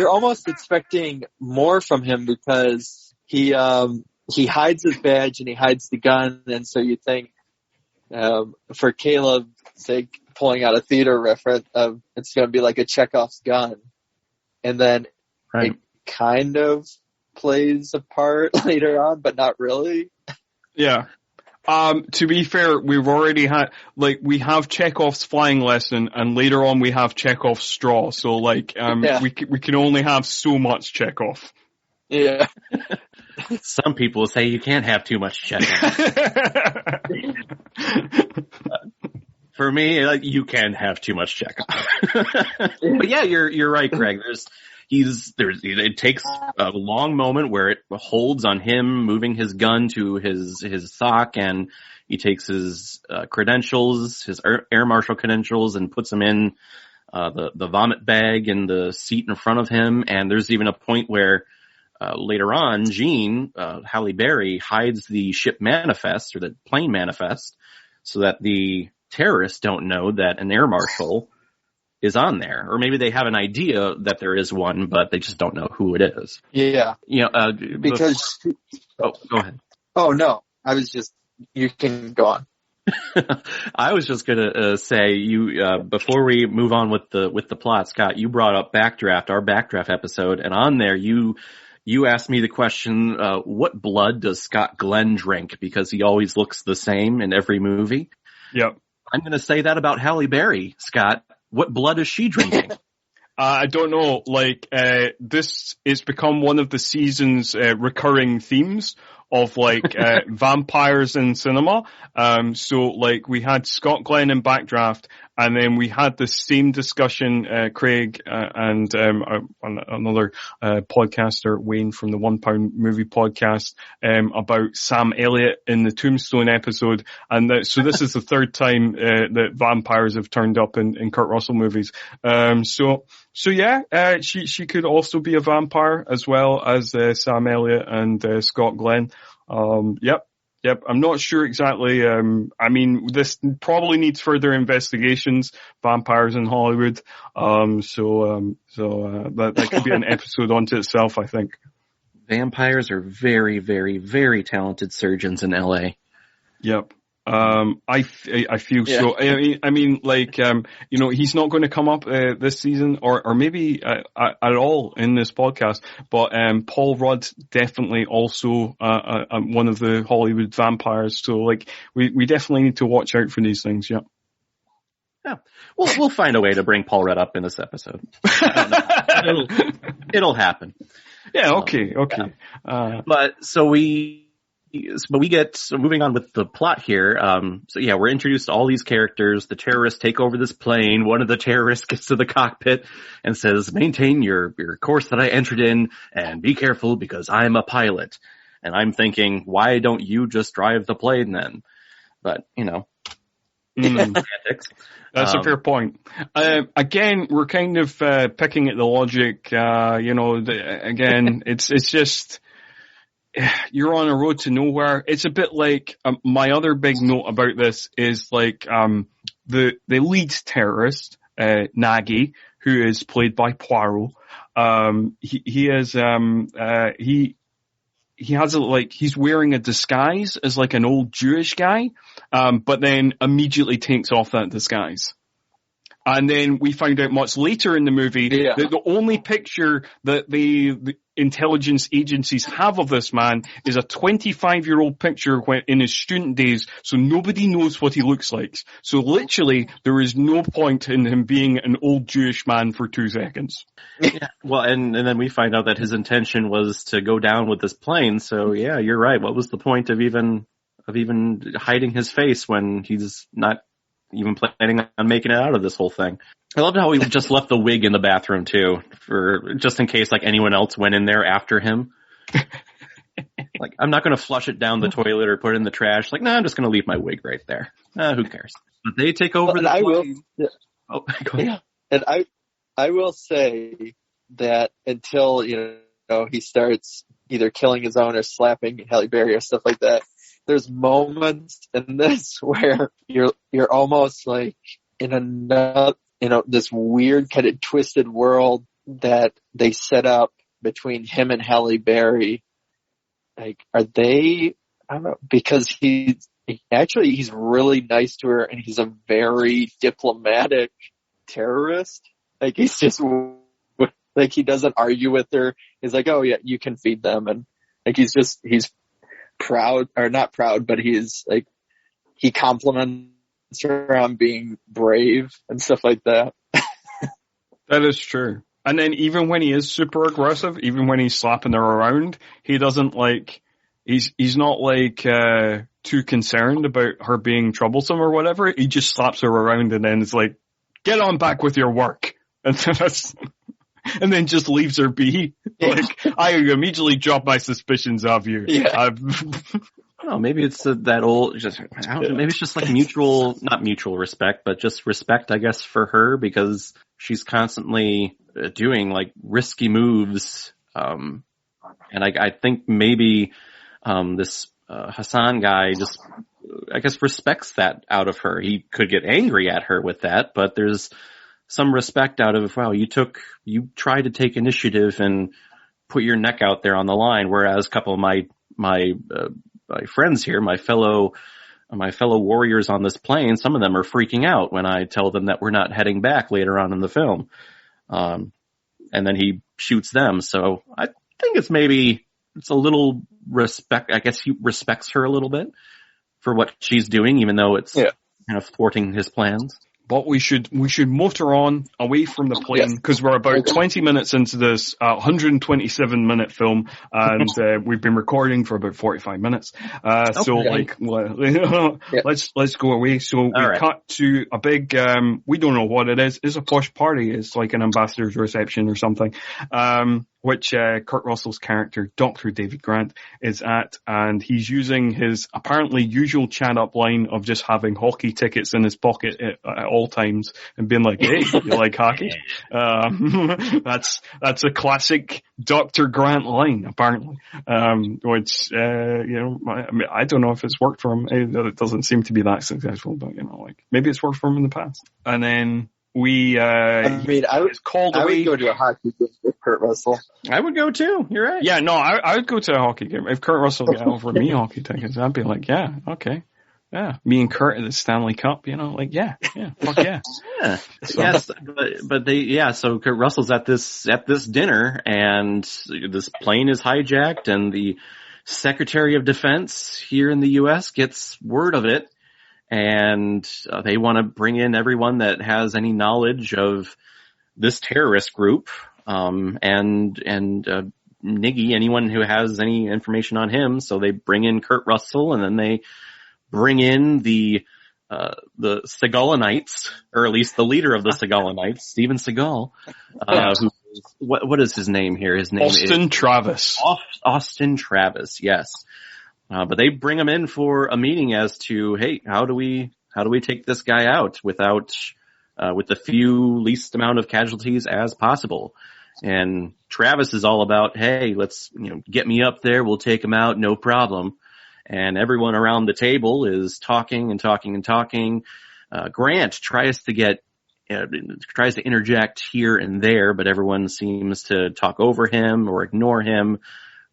almost expecting more from him because he hides his badge and he hides the gun, and so you think, For Caleb's sake, pulling out a theater reference of it's going to be like a Chekhov's gun. And then it kind of plays a part later on, but not really. Yeah. To be fair, we've already had, we have Chekhov's flying lesson, and later on we have Chekhov's straw. So, we can only have so much Chekhov. Yeah. Some people say you can't have too much Chekhov. For me, you can have too much Chekhov. But yeah, you're right, Greg. It takes a long moment where it holds on him moving his gun to his sock, and he takes his credentials, his air marshal credentials, and puts them in the vomit bag in the seat in front of him. And there's even a point where later on, Jean, Halle Berry, hides the ship manifest or the plane manifest so that the terrorists don't know that an air marshal is on there. Or maybe they have an idea that there is one, but they just don't know who it is. Yeah. Because... go ahead. Oh, no. You can go on. I was just gonna say before we move on with the plot, Scott, you brought up Backdraft, our Backdraft episode, and on there you asked me the question, what blood does Scott Glenn drink? Because he always looks the same in every movie. Yep. I'm gonna say that about Halle Berry, Scott. What blood is she drinking? I don't know. This has become one of the season's recurring themes of vampires in cinema. We had Scott Glenn in Backdraft, and then we had the same discussion, Craig and another podcaster, Wayne from the £1 Movie Podcast, about Sam Elliott in the Tombstone episode. And so this is the third time that vampires have turned up in Kurt Russell movies. She could also be a vampire as well as Sam Elliott and Scott Glenn. Yep. I'm not sure exactly. This probably needs further investigations. Vampires in Hollywood. That could be an episode unto itself, I think. Vampires are very, very, very talented surgeons in LA. Yep. I feel so. He's not going to come up this season, or maybe at all in this podcast. But Paul Rudd definitely also one of the Hollywood vampires. So we definitely need to watch out for these things. Yeah. Yeah, we'll find a way to bring Paul Rudd up in this episode. It'll happen. Yeah. Okay. Yeah. But we get moving on with the plot here. We're introduced to all these characters. The terrorists take over this plane. One of the terrorists gets to the cockpit and says, "Maintain your course that I entered in, and be careful because I'm a pilot." And I'm thinking, why don't you just drive the plane then? But antics. That's a fair point. Again, we're kind of picking at the logic. It's just. You're on a road to nowhere. It's a bit like my other big note about this is the lead terrorist, Nagy, who is played by Poirot. He's wearing a disguise as an old Jewish guy, but then immediately takes off that disguise. And then we find out much later in the movie that the only picture that the intelligence agencies have of this man is a 25-year-old picture in his student days, so nobody knows what he looks like. So literally, there is no point in him being an old Jewish man for 2 seconds. Yeah. Well, and then we find out that his intention was to go down with this plane. So yeah, you're right. What was the point of even hiding his face when he's not even planning on making it out of this whole thing? I love how he just left the wig in the bathroom too, for just in case anyone else went in there after him. I'm not going to flush it down the toilet or put it in the trash. No, I'm just going to leave my wig right there. Who cares? But they take over the plane. Oh, go ahead. Yeah. And I will say that until he starts either killing his own or slapping Halle Berry or stuff like that, there's moments in this where you're almost in another, this weird kind of twisted world that they set up between him and Halle Berry. Are they, I don't know, because he's really nice to her, and he's a very diplomatic terrorist. Like, he's just, like, he doesn't argue with her. He's like, oh yeah, you can feed them. And like, he's proud, or not proud, but he's like, he compliments her on being brave and stuff like that. That is true. And then even when he is super aggressive, even when he's slapping her around, he doesn't like, he's not like, too concerned about her being troublesome or whatever. He just slaps her around and then is like, get on back with your work. And then just leaves her be. Like, I immediately drop my suspicions of you. Yeah. I don't know, maybe it's that old, maybe it's just like not mutual respect, but just respect, I guess, for her, because she's constantly doing like risky moves. And I think maybe, this, Hassan guy just, I guess, respects that out of her. He could get angry at her with that, but there's some respect out of, wow, you tried to take initiative and put your neck out there on the line. Whereas a couple of my friends here, my fellow warriors on this plane, some of them are freaking out when I tell them that we're not heading back later on in the film. And then he shoots them. So I think it's a little respect. I guess he respects her a little bit for what she's doing, even though it's kind of thwarting his plans. But we should motor on away from the plane, because we're about 20 minutes into this 127-minute film, and we've been recording for about 45 minutes. So like, let's go away. So we cut to a big, we don't know what it is. It's a posh party. It's like an ambassador's reception or something, which Kurt Russell's character, Dr. David Grant, is at, and he's using his apparently usual chat-up line of just having hockey tickets in his pocket at all times and being like, hey, you like hockey? That's a classic Dr. Grant line, apparently, which, I don't know if it's worked for him. It doesn't seem to be that successful, but, like, maybe it's worked for him in the past. And then I would go to a hockey game with Kurt Russell. I would go too. You're right. Yeah, no, I would go to a hockey game. If Kurt Russell got over me hockey tickets, I'd be like, yeah, okay. Yeah. Me and Kurt at the Stanley Cup, fuck yeah. Yeah. So. Yes, so Kurt Russell's at this dinner, and this plane is hijacked, and the Secretary of Defense here in the U.S. gets word of it. And they want to bring in everyone that has any knowledge of this terrorist group, and Niggy, anyone who has any information on him. So they bring in Kurt Russell, and then they bring in the Seagalanites, or at least the leader of the Seagalanites, Steven Seagal, what is his name here? His name Austin Travis. Austin Travis, yes. But they bring him in for a meeting as to, hey, how do we take this guy out with the least amount of casualties as possible? And Travis is all about, hey, let's, get me up there. We'll take him out. No problem. And everyone around the table is talking and talking and talking. Grant tries to interject here and there, but everyone seems to talk over him or ignore him,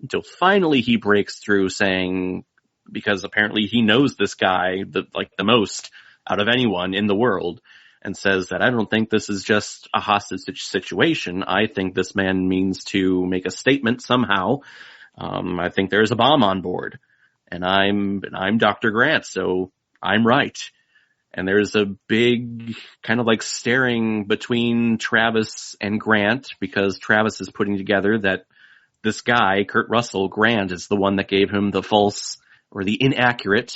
until finally he breaks through, saying, because apparently he knows this guy the most out of anyone in the world, and says that I don't think this is just a hostage situation. I think this man means to make a statement somehow. I think there's a bomb on board, and I'm Dr. Grant, so I'm right. And there's a big kind of like staring between Travis and Grant, because Travis is putting together that this guy, Kurt Russell, Grant, is the one that gave him the false or the inaccurate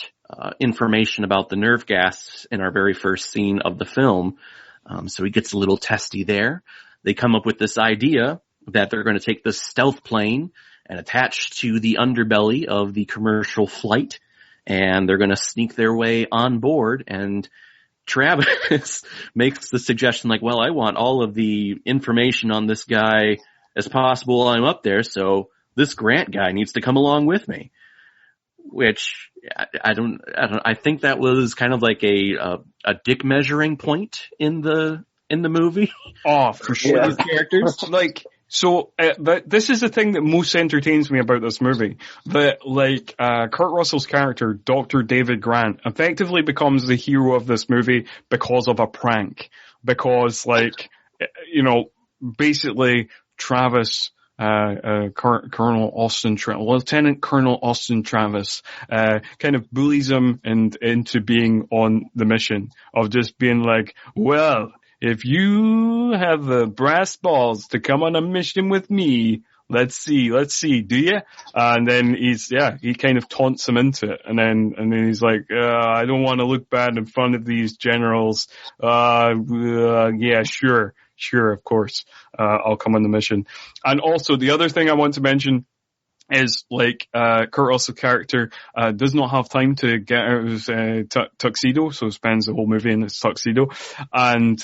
information about the nerve gas in our very first scene of the film. So he gets a little testy there. They come up with this idea that they're going to take this stealth plane and attach to the underbelly of the commercial flight, and they're going to sneak their way on board. And Travis makes the suggestion like, well, I want all of the information on this guy as possible while I'm up there, so this Grant guy needs to come along with me. Which I think that was kind of like a dick measuring point in the movie. Oh, for sure. These characters. So this is the thing that most entertains me about this movie. That like Kurt Russell's character, Dr. David Grant, effectively becomes the hero of this movie because of a prank. Because like, you know, basically Travis, Colonel Austin, Lieutenant Colonel Austin Travis, kind of bullies him into being on the mission of just being like, well, if you have the brass balls to come on a mission with me, let's see, do you? And then he kind of taunts him into it. And then he's like, I don't want to look bad in front of these generals. Yeah, sure, of course. I'll come on the mission. And also the other thing I want to mention is like, Kurt Russell's character, does not have time to get out of his, tuxedo, so spends the whole movie in his tuxedo. And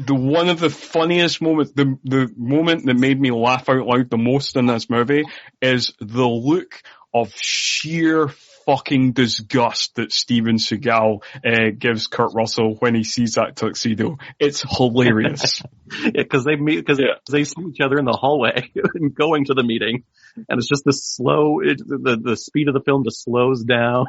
one of the funniest moments, the moment that made me laugh out loud the most in this movie is the look of sheer fucking disgust that Steven Seagal gives Kurt Russell when he sees that tuxedo. It's hilarious. Because they see each other in the hallway and going to the meeting, and it's just this slow. The speed of the film just slows down,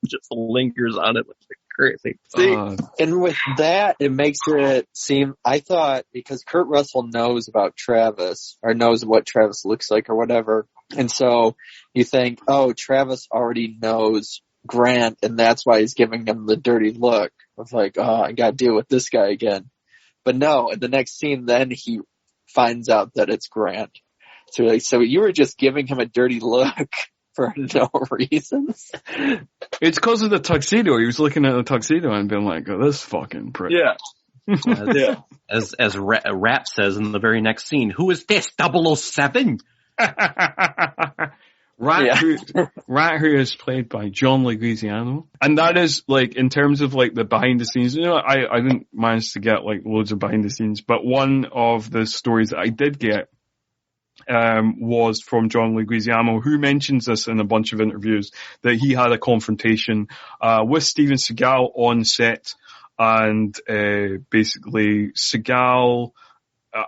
just lingers on it like crazy. See, and with that, it makes it seem. I thought because Kurt Russell knows about Travis or knows what Travis looks like or whatever. And so you think, oh, Travis already knows Grant, and that's why he's giving him the dirty look of like, oh, I got to deal with this guy again. But no, in the next scene, then he finds out that it's Grant. So like, so you were just giving him a dirty look for no reason. It's because of the tuxedo. He was looking at the tuxedo and being like, oh, this fucking prick. Yeah. As Rap says in the very next scene, who is this, 007? Rat, who is played by John Leguizamo. And that is, like, in terms of, like, the behind the scenes, you know, I didn't manage to get, like, loads of behind the scenes, but one of the stories that I did get, was from John Leguizamo, who mentions this in a bunch of interviews, that he had a confrontation, with Steven Seagal on set, and, basically Seagal,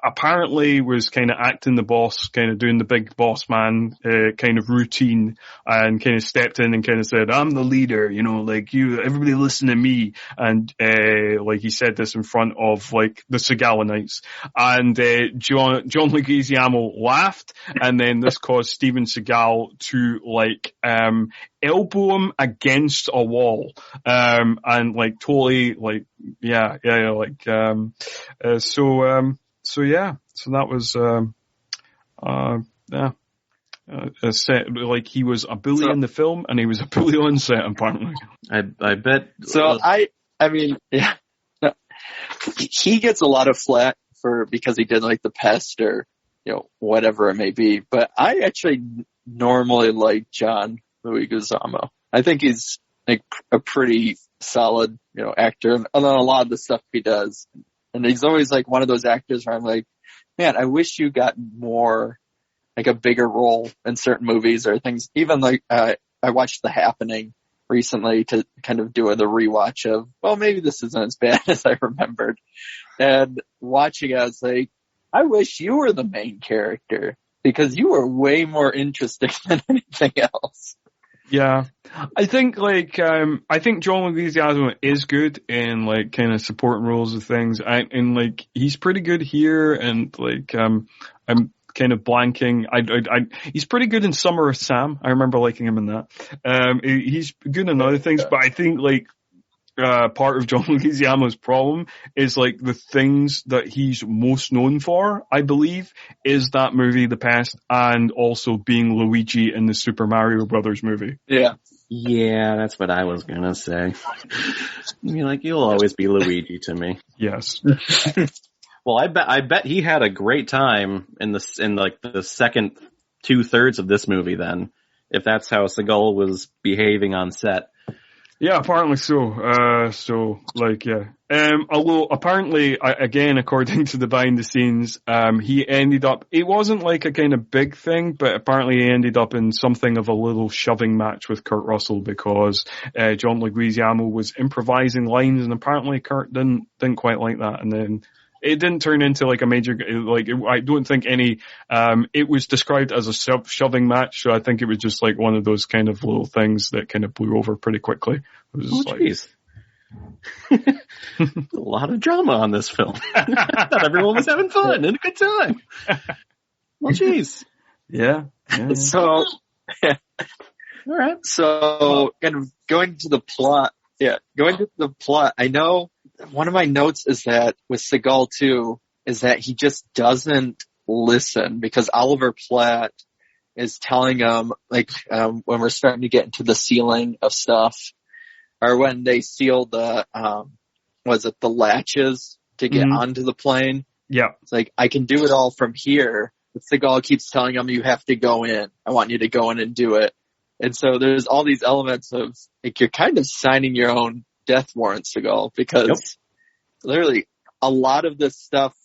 apparently was kind of acting the boss, kind of doing the big boss man, kind of routine, and kind of stepped in and kind of said, I'm the leader, you know, like everybody listen to me. And, like he said this in front of like the Seagalites. And, John Leguizamo laughed, and then this caused Steven Seagal to like, elbow him against a wall, and like totally like, so that was, set, like he was a bully in the film and he was a bully on set apparently. I bet. So I mean, yeah, no, he gets a lot of flack because he did like The Pest or, you know, whatever it may be, but I actually normally like John Leguizamo. I think he's like a pretty solid, you know, actor and on a lot of the stuff he does. And he's always like one of those actors where I'm like, man, I wish you got more, like a bigger role in certain movies or things. Even like, I watched The Happening recently to kind of do the rewatch of, well, maybe this isn't as bad as I remembered. And watching it, I was like, I wish you were the main character because you were way more interesting than anything else. Yeah. I think like, I think John Leguizamo is good in like kind of supporting roles of things. And like, he's pretty good here and like, I'm kind of blanking. He's pretty good in Summer of Sam. I remember liking him in that. He's good in other things, but I think like, part of John Leguizamo's problem is like the things that he's most known for, I believe, is that movie, The Pest, and also being Luigi in the Super Mario Brothers movie. Yeah. Yeah, that's what I was gonna say. You're like, you'll always be Luigi to me. Yes. Well, I bet he had a great time in like the second 2/3 of this movie then, if that's how Seagal was behaving on set. Yeah, apparently so. So, like, yeah. Although, apparently, again, according to the behind the scenes, he ended up, it wasn't like a kind of big thing, but apparently he ended up in something of a little shoving match with Kurt Russell because, John Leguizamo was improvising lines and apparently Kurt didn't quite like that. And then, it didn't turn into like a major, like, I don't think any, it was described as a shoving match, so I think it was just like one of those kind of little things that kind of blew over pretty quickly. It was just jeez. A lot of drama on this film. Thought everyone was having fun and a good time. Well, jeez. Yeah. So, all right. So, kind of going to the plot. Yeah, going to the plot. I know one of my notes is that with Seagal too, is that he just doesn't listen, because Oliver Platt is telling him, like, when we're starting to get into the sealing of stuff, or when they seal the, the latches to get onto the plane. Yeah. It's like, I can do it all from here. But Seagal keeps telling him, you have to go in. I want you to go in and do it. And so there's all these elements of, like, you're kind of signing your own death warrant, Seagal, because literally a lot of this stuff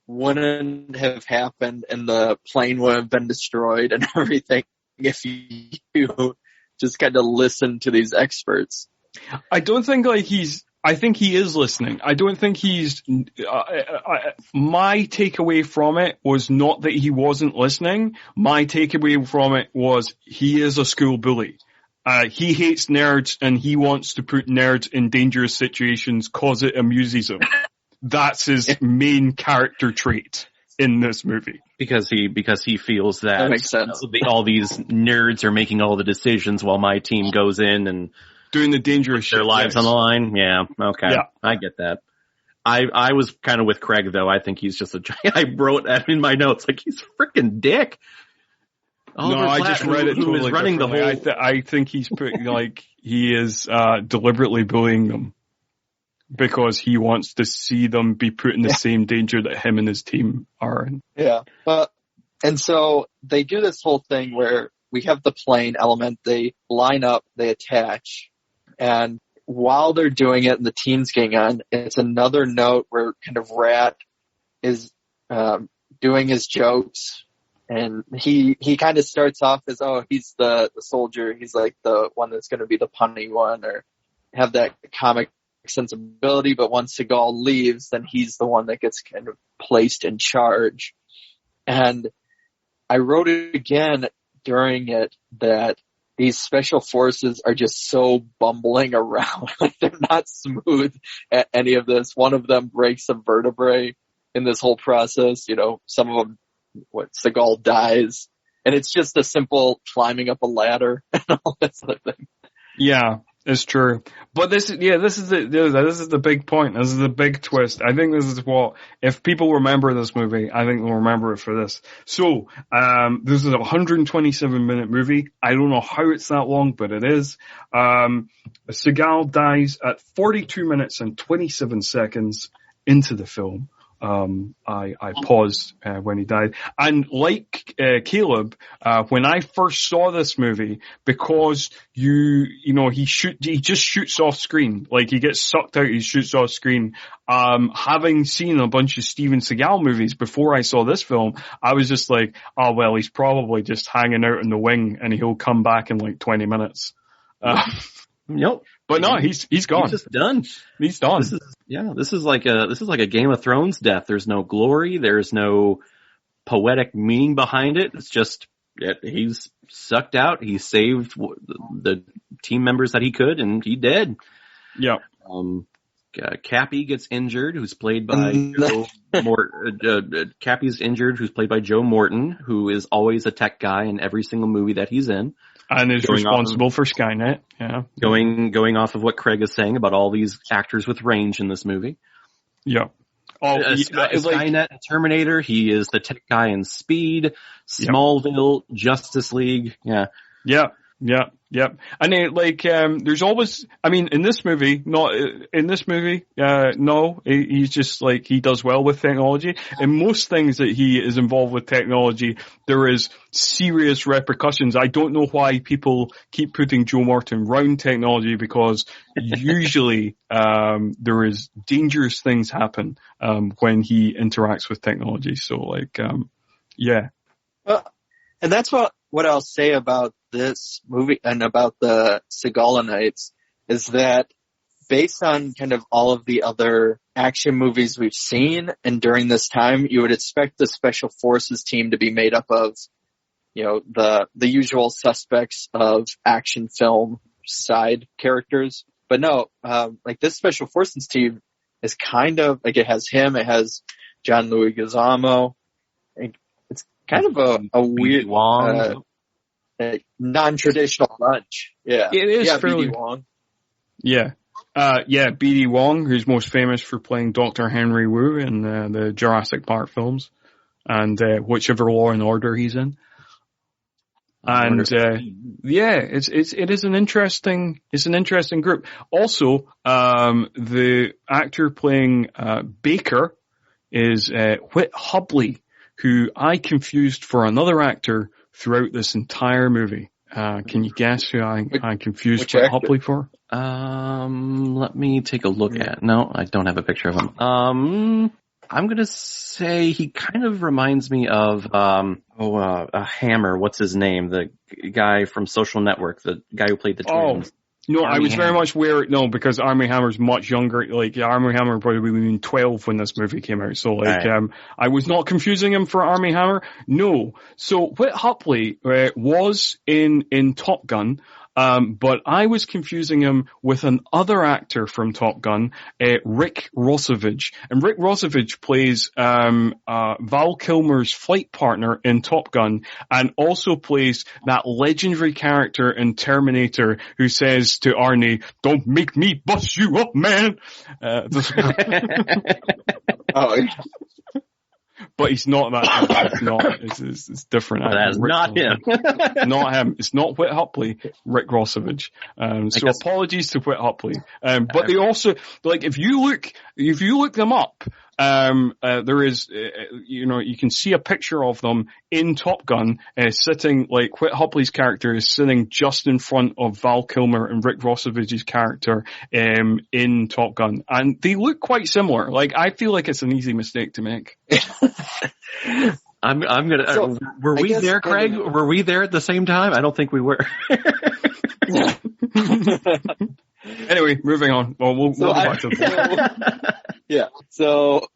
wouldn't have happened and the plane would have been destroyed and everything if you just kind of listen to these experts. I don't think I think he is listening. I don't think he's, my takeaway from it was not that he wasn't listening. My takeaway from it was he is a school bully. He hates nerds and he wants to put nerds in dangerous situations cause it amuses him. That's his main character trait in this movie. Because he feels that makes sense. All these nerds are making all the decisions while my team goes in and doing the dangerous shit. Their lives on the line. Yeah. Okay. Yeah. I get that. I was kind of with Craig though. I think he's just I wrote that in my notes, like, he's a freaking dick. I just read it totally is running the whole. I think he's like, he is, deliberately bullying them because he wants to see them be put in the same danger that him and his team are in. Yeah. And so they do this whole thing where we have the plane element, they line up, they attach, and while they're doing it and the team's getting on, it's another note where kind of Rat is doing his jokes, and he kind of starts off as, he's the soldier, he's like the one that's going to be the punny one or have that comic sensibility, but once Seagal leaves, then he's the one that gets kind of placed in charge. And I wrote it again during it that these special forces are just so bumbling around. Like, they're not smooth at any of this. One of them breaks a vertebrae in this whole process. You know, some of them, Seagal dies. And it's just a simple climbing up a ladder and all this other thing. Yeah, it's true. But this is the big point. This is the big twist. I think this is what, if people remember this movie, I think they'll remember it for this. So, this is a 127-minute movie. I don't know how it's that long, but it is. Seagal dies at 42 minutes and 27 seconds into the film. I paused when he died, and like Caleb, when I first saw this movie, because he just shoots off screen, like he gets sucked out, he shoots off screen. Having seen a bunch of Steven Seagal movies before I saw this film, I was just like, oh well, he's probably just hanging out in the wing, and he'll come back in like 20 minutes. Nope. But no, he's gone. He's just done. He's done. This is like a Game of Thrones death. There's no glory. There's no poetic meaning behind it. It's just, he's sucked out. He saved the team members that he could, and he did. Yeah. Cappy gets injured, who's played by Cappy's injured, who's played by Joe Morton, who is always a tech guy in every single movie that he's in. And is responsible for Skynet. Yeah. Going off of what Craig is saying about all these actors with range in this movie. Yeah. Skynet, Terminator. He is the tech guy in Speed, Smallville, Justice League. Yeah. Yeah. Yeah. Yep. And there's always, in this movie, he's just like, he does well with technology. In most things that he is involved with technology, there is serious repercussions. I don't know why people keep putting Joe Morton round technology, because usually, there is dangerous things happen, when he interacts with technology. So yeah. Well, and that's what I'll say about this movie and about the Seagalinites is that based on kind of all of the other action movies we've seen. And during this time, you would expect the Special Forces team to be made up of, the usual suspects of action film side characters. But no, this Special Forces team is kind of, it has him, it has John Leguizamo. It's kind of a weird, non-traditional bunch. Yeah. It is fairly Wong. Yeah. B.D. Wong, who's most famous for playing Dr. Henry Wu in the Jurassic Park films, and whichever Law and Order he's in. And it is an interesting group. Also, the actor playing Baker is Whit Hubley, who I confused for another actor throughout this entire movie. Can you guess who I confused Whit Hubley for? Let me take a look at. No, I don't have a picture of him. I'm gonna say he kind of reminds me of Hammer. What's his name? The guy from Social Network, the guy who played the twins. No, I was very much because Armie Hammer's much younger. Armie Hammer probably would have been 12 when this movie came out. So, I was not confusing him for Armie Hammer. No. So, Whit Hubley was in Top Gun. But I was confusing him with an other actor from Top Gun, Rick Rossovich. And Rick Rossovich plays Val Kilmer's flight partner in Top Gun, and also plays that legendary character in Terminator who says to Arnie, "Don't make me bust you up, man." But he's not that. It's different. That's not him. Not him. It's not Whit Hubley, Rick Rossovich. So apologies to Whit Hubley. But they also, if you look them up, there is, you can see a picture of them in Top Gun, sitting, Whit Hubley's character is sitting just in front of Val Kilmer and Rick Rossovich's character, in Top Gun. And they look quite similar. I feel like it's an easy mistake to make. I'm gonna, were we there, Craig? Were we there at the same time? I don't think we were. Anyway, moving on. Well, we'll go back to yeah. So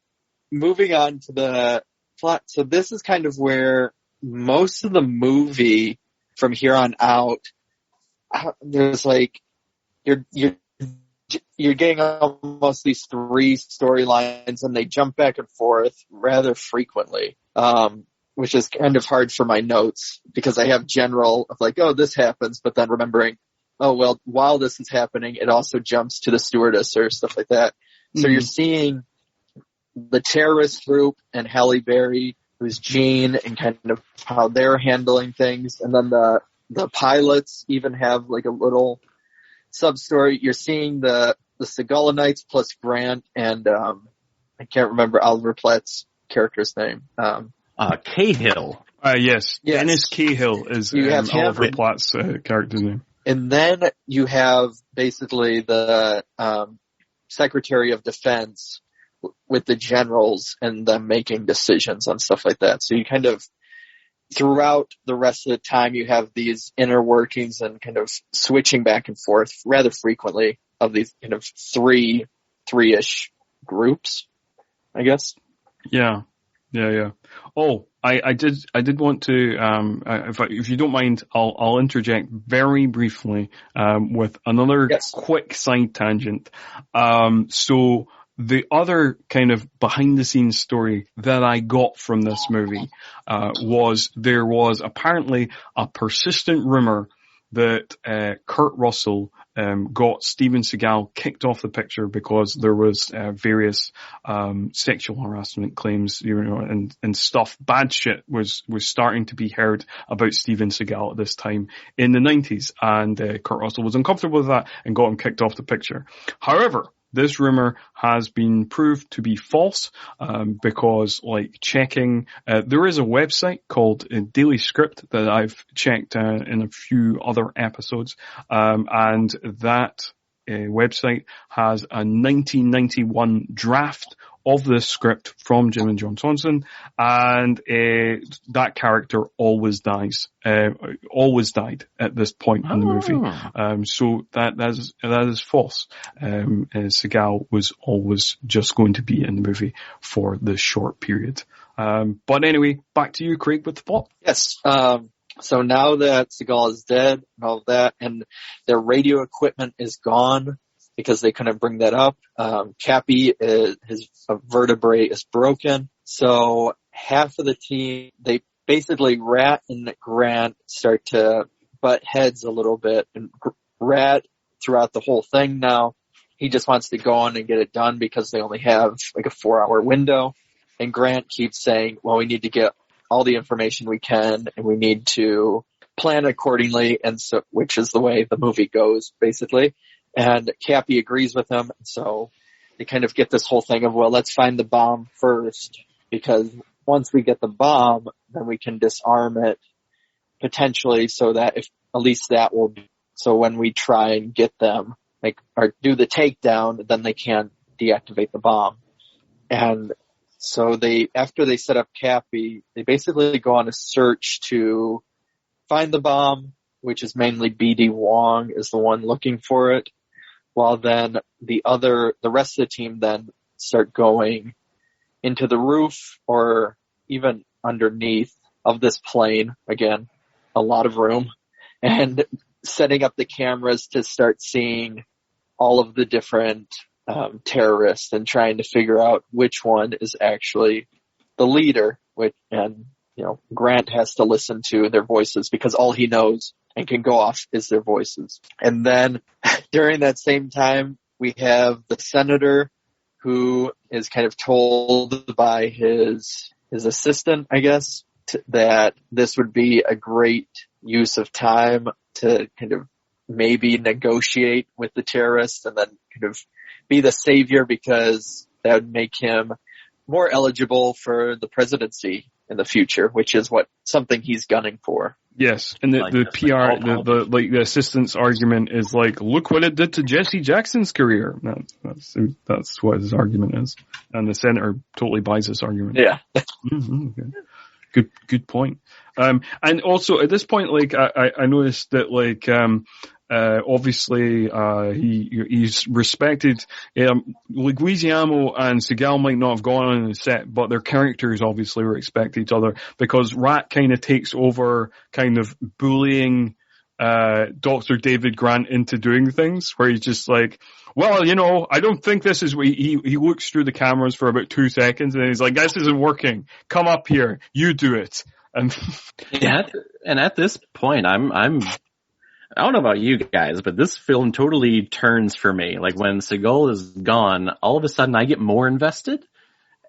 moving on to the plot. So this is kind of where most of the movie from here on out, there's you're getting almost these three storylines, and they jump back and forth rather frequently, which is kind of hard for my notes because I have general of this happens, but then remembering, oh, well, while this is happening, it also jumps to the stewardess or stuff like that. So you're seeing the terrorist group and Halle Berry, who's Jean, and kind of how they're handling things. And then the pilots even have a little sub-story. You're seeing the Seagalites plus Grant and, I can't remember Oliver Platt's character's name. Cahill. Yes. Dennis Cahill is Oliver Platt's character's name. And then you have basically the Secretary of Defense with the generals and them making decisions on stuff like that. So you kind of, throughout the rest of the time, you have these inner workings and kind of switching back and forth rather frequently of these kind of three-ish groups, I guess. Yeah. Oh, I did want to, if you don't mind, I'll interject very briefly, with another quick side tangent. So the other kind of behind the scenes story that I got from this movie, was there was apparently a persistent rumor that, Kurt Russell, got Steven Seagal kicked off the picture because there was various sexual harassment claims, and stuff. Bad shit was starting to be heard about Steven Seagal at this time in the 90s, and Kurt Russell was uncomfortable with that and got him kicked off the picture. However, this rumor has been proved to be false, because checking, there is a website called Daily Script that I've checked in a few other episodes, and that website has a 1991 draft of this script from Jim and John Thomson, and that character always dies, always died at this point in the movie. So that is false. Seagal was always just going to be in the movie for this short period. But anyway, back to you, Craig, with the plot. Yes. So now that Seagal is dead and all of that, and their radio equipment is gone because they couldn't bring that up, Cappy, his vertebrae is broken. So half of the team, they basically, Rat and Grant start to butt heads a little bit. And Rat, throughout the whole thing now, he just wants to go on and get it done because they only have like a 4-hour window. And Grant keeps saying, well, we need to get all the information we can, and we need to plan accordingly, and so, which is the way the movie goes, basically. And Cappy agrees with him, so they kind of get this whole thing of, well, let's find the bomb first, because once we get the bomb, then we can disarm it, potentially, so that if, at least that will be, so when we try and get them, like, or do the takedown, then they can't deactivate the bomb. And so after they set up Cappy, they basically go on a search to find the bomb, which is mainly B.D. Wong is the one looking for it, while then the rest of the team then start going into the roof or even underneath of this plane. Again, a lot of room, and setting up the cameras to start seeing all of the different terrorists and trying to figure out which one is actually the leader, and Grant has to listen to their voices because all he knows and can go off is their voices. And then during that same time, we have the senator who is kind of told by his assistant, I guess, that this would be a great use of time to kind of maybe negotiate with the terrorists and then kind of be the savior, because that would make him more eligible for the presidency in the future, which is something he's gunning for. Yes, and the PR, the assistant's argument is like, look what it did to Jesse Jackson's career. That's what his argument is, and the senator totally buys this argument. Yeah. Okay. Good point. And also at this point, like I noticed that like obviously he's respected. Leguizamo and Seagal might not have gone on the set, but their characters obviously respect each other, because Rat kind of takes over kind of bullying Dr. David Grant into doing things, where he's just like, well, I don't think this is what he looks through the cameras for about 2 seconds, and then he's like, this isn't working. Come up here. You do it. And yeah, and at this point, I don't know about you guys, but this film totally turns for me. Like when Seagal is gone, all of a sudden I get more invested,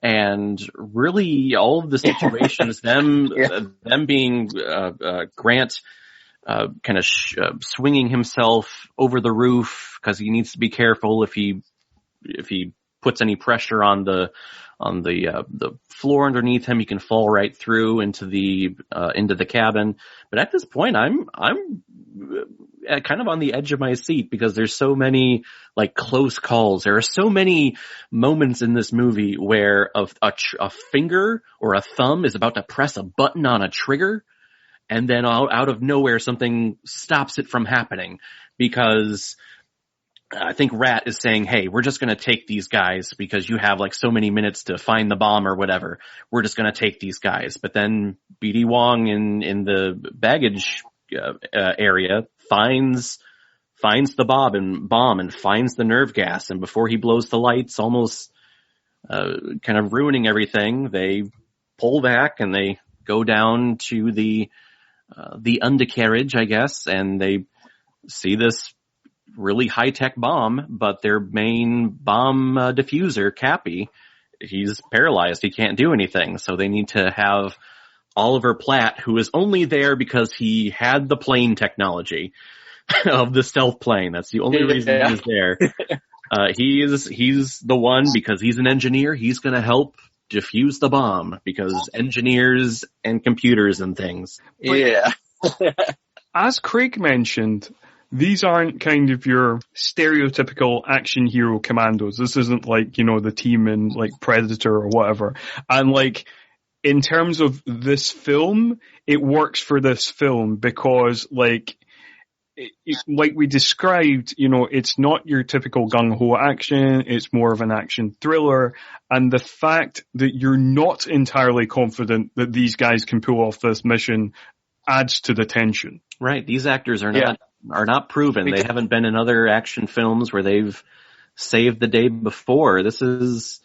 and really all of the situations, them being Grant kind of swinging himself over the roof because he needs to be careful if he puts any pressure on the floor underneath him, he can fall right through into the cabin. But at this point, I'm kind of on the edge of my seat, because there's so many like close calls. There are so many moments in this movie where a finger or a thumb is about to press a button on a trigger, and then out of nowhere something stops it from happening, because I think Rat is saying, hey, we're just going to take these guys because you have like so many minutes to find the bomb or whatever. We're just going to take these guys. But then B.D. Wong in the baggage area finds the bomb and finds the nerve gas. And before he blows the lights, almost kind of ruining everything, they pull back and they go down to the undercarriage, I guess, and they see this really high-tech bomb, but their main bomb diffuser, Cappy, he's paralyzed. He can't do anything. So they need to have Oliver Platt, who is only there because he had the plane technology of the stealth plane. That's the only reason he's there. He's the one, because he's an engineer. He's going to help diffuse the bomb, because engineers and computers and things. Yeah. As Craig mentioned, these aren't kind of your stereotypical action hero commandos. This isn't like, you know, the team in like Predator or whatever. And like, in terms of this film, it works for this film because like we described, you know, it's not your typical gung-ho action, it's more of an action thriller, and the fact that you're not entirely confident that these guys can pull off this mission adds to the tension. Right, these actors are not proven. They haven't been in other action films where they've saved the day before. This is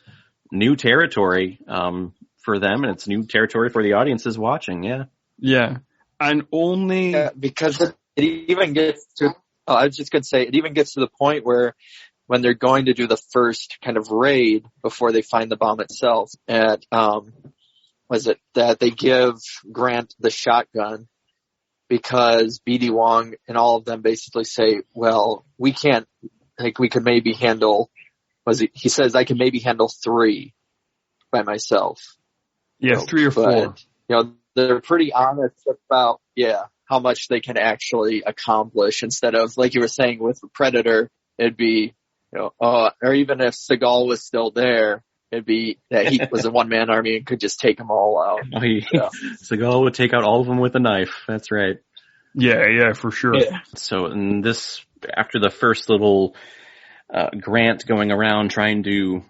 new territory for them, and it's new territory for the audiences watching, Yeah, and only... because it even gets to, I was just going to say, it even gets to the point where when they're going to do the first kind of raid before they find the bomb itself, and was it that they give Grant the shotgun because BD Wong and all of them basically say, well, we can't, like, we could maybe handle, he says, I can maybe handle 3 by myself. Yeah, 3 or 4. You know, they're pretty honest about, how much they can actually accomplish instead of, like you were saying with Predator, it'd be, you know, or even if Seagal was still there, it'd be that he was a one-man army and could just take them all out. Seagal would take out all of them with a knife. That's right. Yeah, for sure. Yeah. So in this, after the first little Grant going around trying to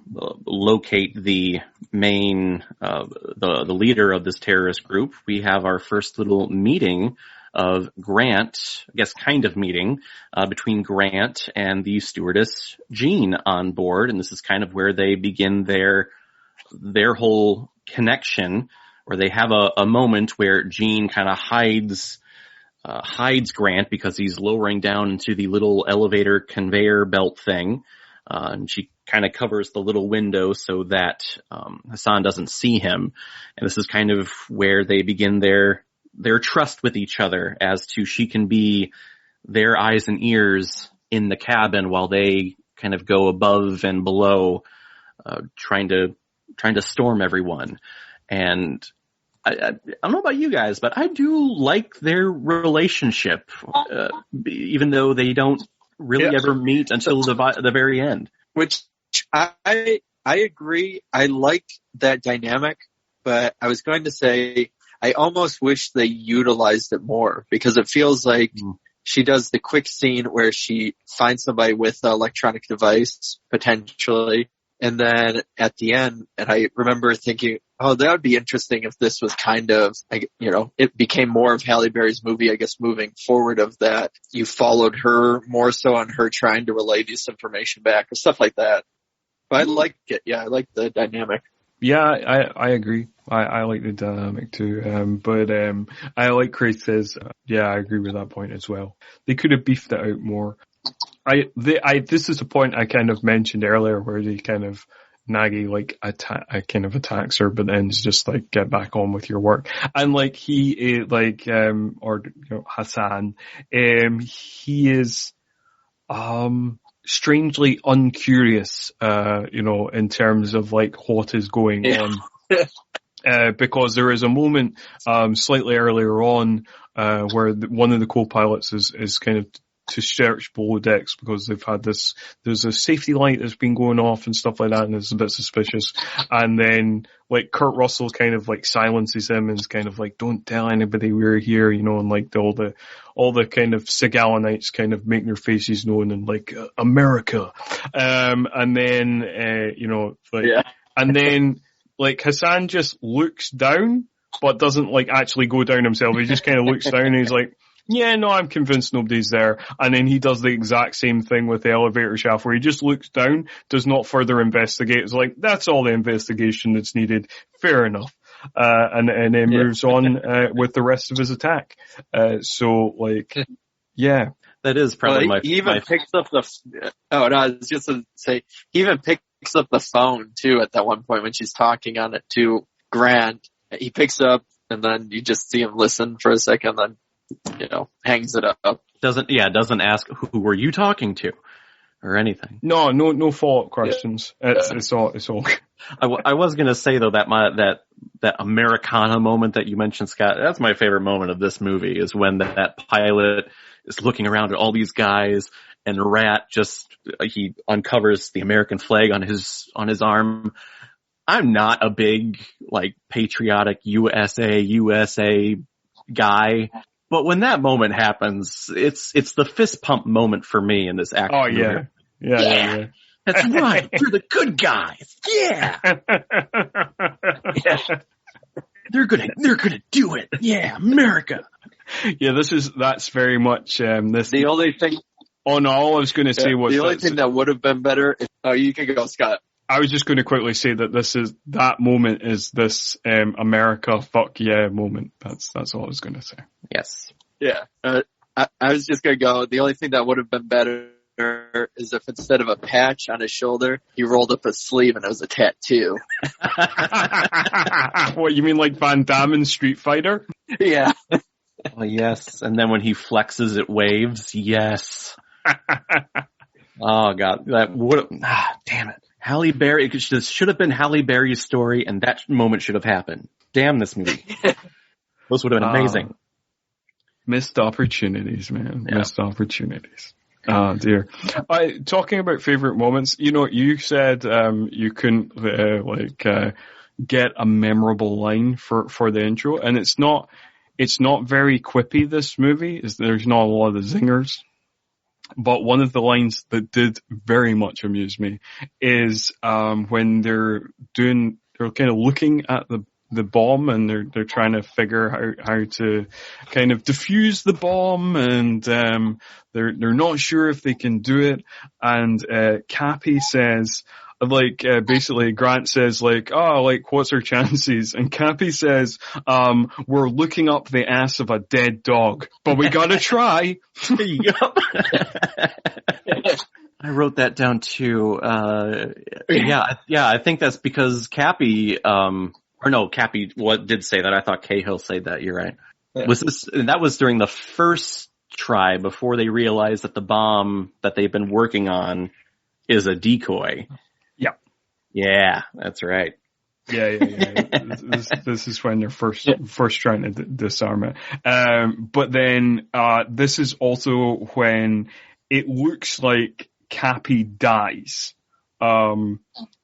locate the main, the leader of this terrorist group, we have our first little meeting of Grant, I guess kind of meeting, between Grant and the stewardess Jean on board. And this is kind of where they begin their whole connection, where they have a moment where Jean kind of hides Grant because he's lowering down into the little elevator conveyor belt thing. And she kind of covers the little window so that Hassan doesn't see him. And this is kind of where they begin their trust with each other as to she can be their eyes and ears in the cabin while they kind of go above and below, trying to storm everyone. And I don't know about you guys, but I do like their relationship, even though they don't really ever meet until the very end. Which I agree. I like that dynamic, but I was going to say I almost wish they utilized it more because it feels like she does the quick scene where she finds somebody with an electronic device, potentially, and then at the end, and I remember thinking, oh, that would be interesting if this was kind of, you know, it became more of Halle Berry's movie, I guess, moving forward of that. You followed her more so on her trying to relay this information back or stuff like that. But I like it. Yeah, I like the dynamic. Yeah, I agree. I like the dynamic too. But I like Chris says, I agree with that point as well. They could have beefed it out more. This is the point I kind of mentioned earlier where they kind of, Nagy attacks her, but then is just like, get back on with your work. And like Hassan, he is, strangely uncurious, in terms of like what is going on. Because there is a moment, slightly earlier on, where one of the co-pilots is kind of to search below decks because they've had there's a safety light that's been going off and stuff like that, and it's a bit suspicious. And then like Kurt Russell kind of like silences him and is kind of like, don't tell anybody we're here, and like all the kind of Seagalanites kind of make their faces known and like, America. And then, and then like Hassan just looks down, but doesn't like actually go down himself. He just kind of looks down and he's like, yeah, no, I'm convinced nobody's there. And then he does the exact same thing with the elevator shaft where he just looks down, does not further investigate. It's like, that's all the investigation that's needed. Fair enough. And then moves on, with the rest of his attack. That is probably he even picks up he even picks up the phone too at that one point when she's talking on it to Grant. He picks up and then you just see him listen for a second, then hangs it up. Doesn't ask who were you talking to or anything. No follow-up questions. It's all. I was gonna say though that Americana moment that you mentioned, Scott, that's my favorite moment of this movie is when that pilot is looking around at all these guys, and Rat he uncovers the American flag on his arm. I'm not a big, like, patriotic USA guy, but when that moment happens, it's the fist pump moment for me in this action. Oh, yeah. Yeah. That's right. We're the good guys. Yeah. They're gonna do it. Yeah, America. Yeah, that's very much, this. The only thing. Oh no, all I was going to say was the only thing that would have been better. You can go, Scott. I was just going to quickly say that that moment is this, America fuck yeah moment. That's all I was going to say. Yes. Yeah. I was just going to go. The only thing that would have been better is if instead of a patch on his shoulder, he rolled up his sleeve and it was a tattoo. What, you mean like Van Damme in Street Fighter? Yeah. Oh, yes. And then when he flexes, it waves. Yes. Oh, God. Damn it. Halle Berry, this should have been Halle Berry's story, and that moment should have happened. Damn this movie. Those would have been amazing. Missed opportunities, man. Yeah. Missed opportunities. Oh, dear. Talking about favorite moments, you said you couldn't get a memorable line for the intro, and it's not very quippy, this movie. There's not a lot of zingers. But one of the lines that did very much amuse me is when they're kind of looking at the bomb, and they're trying to figure how to kind of defuse the bomb, and they're not sure if they can do it. And Cappy says, basically Grant says, what's our chances? And Cappy says, we're looking up the ass of a dead dog, but we gotta try. Yup. I wrote that down too. I think that's because Cappy, Cappy did say that. I thought Cahill said that. You're right. Yeah. That was during the first try before they realized that the bomb that they've been working on is a decoy. Yeah, that's right. Yeah. This is when they're first trying to disarm it. But then this is also when it looks like Cappy dies. That's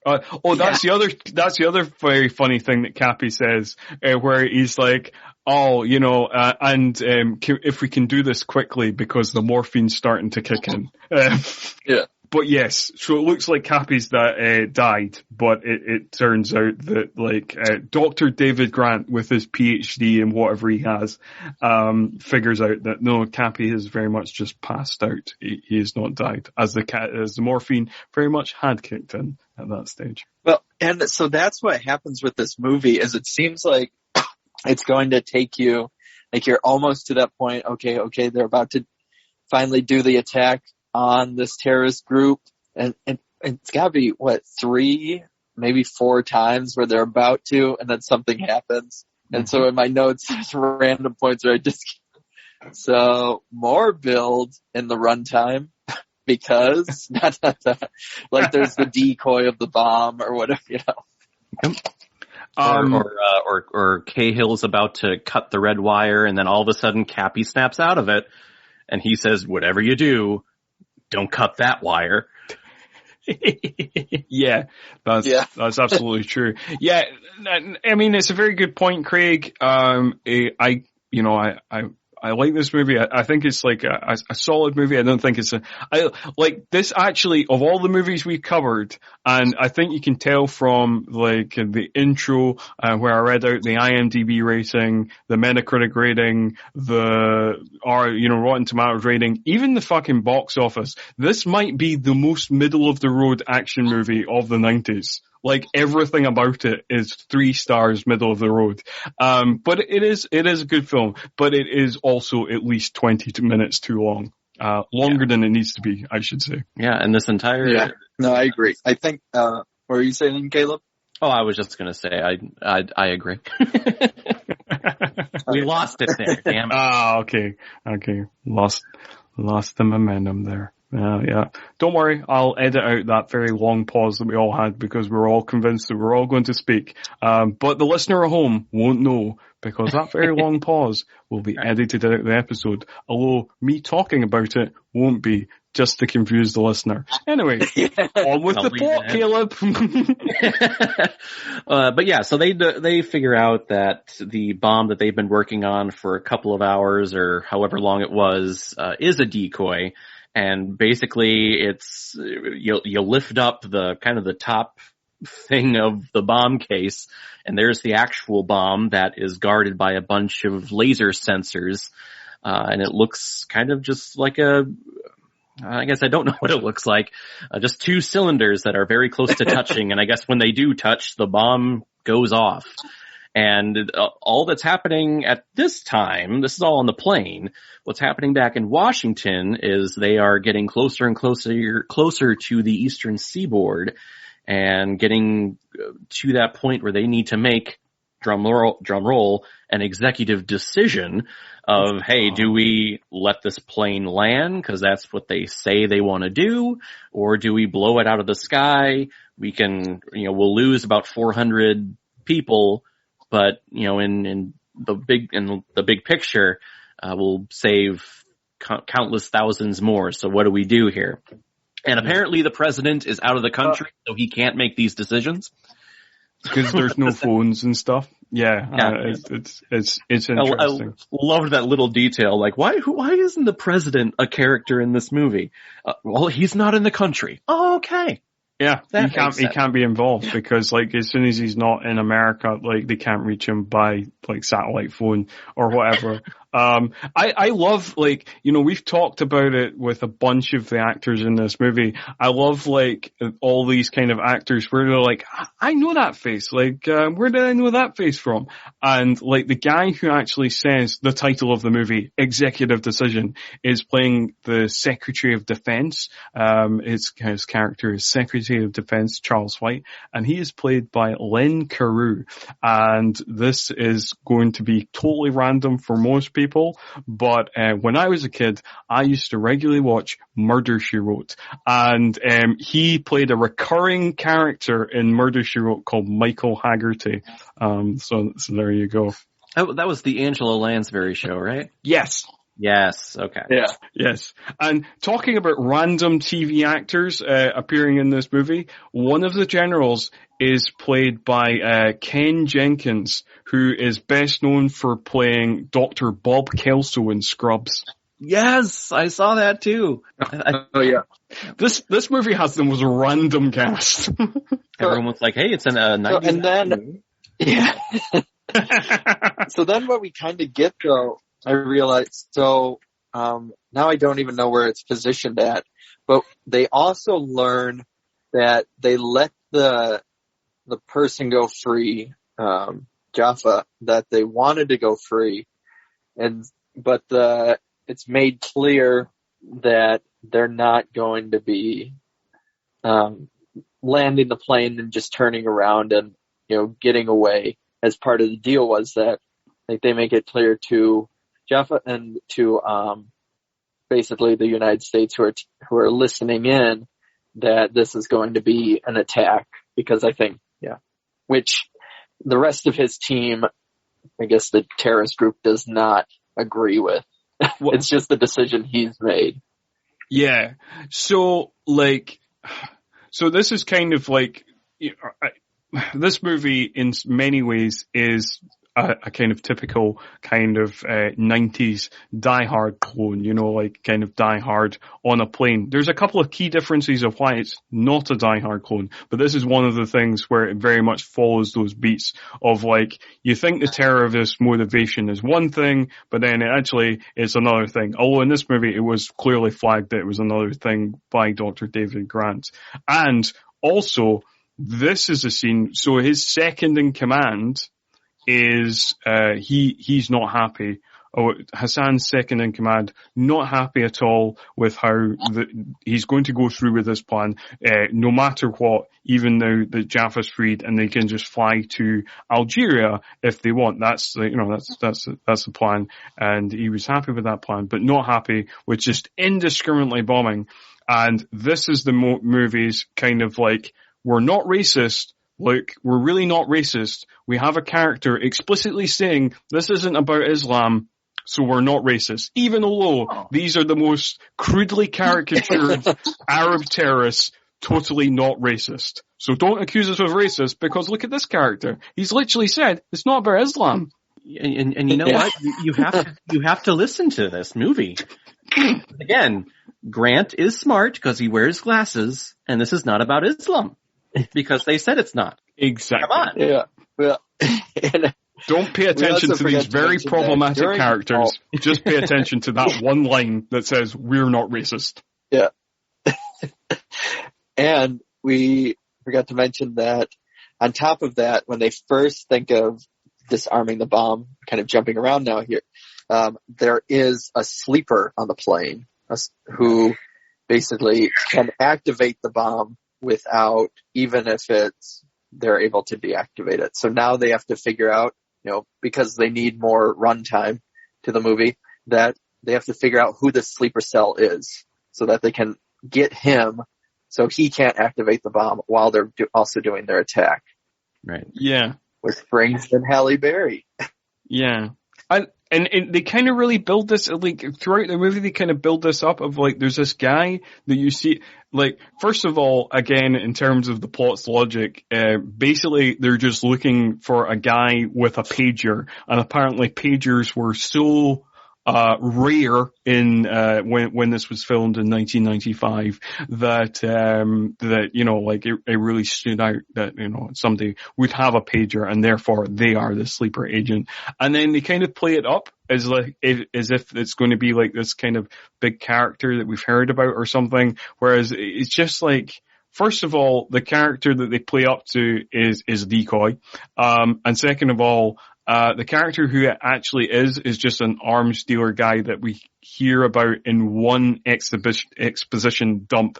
the other very funny thing that Cappy says, where he's like, if we can do this quickly because the morphine's starting to kick in. Yeah. But yes, so it looks like Cappy's died, but it turns out that Dr. David Grant with his PhD and whatever he has, figures out that no, Cappy has very much just passed out. He has not died, as the morphine very much had kicked in at that stage. Well, and so that's what happens with this movie is it seems like it's going to take you, like you're almost to that point. Okay, they're about to finally do the attack on this terrorist group, and it's gotta be 3, maybe 4 times where they're about to, and then something happens. And so in my notes, there's random points where so more build in the runtime because like there's the decoy of the bomb or whatever, Or Cahill's about to cut the red wire, and then all of a sudden Cappy snaps out of it, and he says, "Whatever you do, don't cut that wire." Yeah, that's absolutely true. Yeah, I mean, it's a very good point, Craig. I like this movie. I think it's like a solid movie. I don't think I like this actually of all the movies we've covered. And I think you can tell from the intro, where I read out the IMDb rating, the Metacritic rating, Rotten Tomatoes rating, even the fucking box office. This might be the most middle of the road action movie of the 90s. Like everything about it is 3 stars, middle of the road. But it is a good film, but it is also at least 20 minutes too long. Longer than it needs to be, I should say. Yeah, and this entire... Yeah, no, I agree. I think, what were you saying, Caleb? Oh, I was just gonna say, I agree. We lost it there, damn it. Okay. Lost the momentum there. Yeah. Don't worry, I'll edit out that very long pause that we all had because we were all convinced that we're all going to speak. But the listener at home won't know because that very long pause will be edited out of the episode. Although me talking about it won't be, just to confuse the listener. Anyway, on with the plot, Caleb. But yeah, so they figure out that the bomb that they've been working on for a couple of hours or however long it was, is a decoy. And basically it's, you lift up the kind of the top thing of the bomb case and there's the actual bomb that is guarded by a bunch of laser sensors. And it looks kind of just like I guess I don't know what it looks like. Just two cylinders that are very close to touching. And I guess when they do touch, the bomb goes off. And all that's happening at this time, this is all on the plane. What's happening back in Washington is they are getting closer and closer to the eastern seaboard and getting to that point where they need to make, drum roll, an executive decision of, hey, do we let this plane land because that's what they say they want to do, or do we blow it out of the sky? We can, we'll lose about 400 people, but in the big picture, we'll save countless thousands more. So what do we do here? And apparently the president is out of the country, so he can't make these decisions. Because there's no phones and stuff. Yeah. It's interesting. I loved that little detail. Like, why isn't the president a character in this movie? Well, he's not in the country. Oh, okay. Yeah, he can't be involved because as soon as he's not in America, they can't reach him by satellite phone or whatever. I love we've talked about it with a bunch of the actors in this movie. I love all these kind of actors where they're like, I know that face. Where did I know that face from? And the guy who actually says the title of the movie, Executive Decision, is playing the Secretary of Defense. His character is Secretary of Defense Charles White, and he is played by Len Carew. And this is going to be totally random for most people, but when I was a kid, I used to regularly watch Murder, She Wrote, and he played a recurring character in Murder, She Wrote called Michael Haggerty. So there you go. That was the Angela Lansbury show, right? Yes. Yes. Okay. Yeah. Yes. And talking about random TV actors appearing in this movie, one of the generals is played by Ken Jenkins, who is best known for playing Dr. Bob Kelso in Scrubs. Yes, I saw that too. Oh yeah. This movie has the most random cast. Everyone was like, "Hey, it's an 90s." And then, yeah. So then, what we kind of get though, I realized. So now I don't even know where it's positioned at, but they also learn that they let the person go free, Jaffa, that they wanted to go free, but it's made clear that they're not going to be landing the plane and just turning around and getting away. As part of the deal was that they make it clear to Jaffa and to basically the United States who are listening in that this is going to be an attack, because I think which the rest of his team, I guess the terrorist group, does not agree with. It's just the decision he's made. Yeah. So this is kind of this movie in many ways is a kind of typical kind of 90s Die Hard clone, kind of Die Hard on a plane. There's a couple of key differences of why it's not a Die Hard clone, but this is one of the things where it very much follows those beats of you think the terrorist motivation is one thing, but then it's another thing. Although in this movie it was clearly flagged that it was another thing by Dr. David Grant. And also, this is a scene, so his second in command is he's not happy. Hassan's second in command, not happy at all with how he's going to go through with this plan, no matter what, even now that Jaffa's freed and they can just fly to Algeria if they want. That's the plan. And he was happy with that plan, but not happy with just indiscriminately bombing. And this is the movie's kind of like, we're not racist. Like, we're really not racist. We have a character explicitly saying this isn't about Islam, so we're not racist. Even though these are the most crudely caricatured Arab terrorists, totally not racist. So don't accuse us of racist, because look at this character. He's literally said it's not about Islam. And you know what? You have to listen to this movie. Again, Grant is smart because he wears glasses, and this is not about Islam because they said it's not. Exactly. Come on. Yeah. Well, don't pay attention to these very problematic characters. Just pay attention to that one line that says, we're not racist. Yeah. And we forgot to mention that on top of that, when they first think of disarming the bomb, kind of jumping around now here, there is a sleeper on the plane who basically can activate the bomb without, even if they're able to deactivate it. So now they have to figure out, because they need more runtime to the movie, that they have to figure out who the sleeper cell is so that they can get him so he can't activate the bomb while they're also doing their attack. Right. Yeah. Which brings in Halle Berry. Yeah. And they kind of really build this, like, throughout the movie, they kind of build this up of, like, there's this guy that you see, like, first of all, again, in terms of the plot's logic, basically they're just looking for a guy with a pager, and apparently pagers were so rare in when this was filmed in 1995 that like it really stood out that somebody would have a pager and therefore they are the sleeper agent. And then they kind of play it up as if it's going to be like this kind of big character that we've heard about or something, whereas it's just like, first of all, the character that they play up to is a decoy, and second of all, the character who it actually is just an arms dealer guy that we hear about in one exposition dump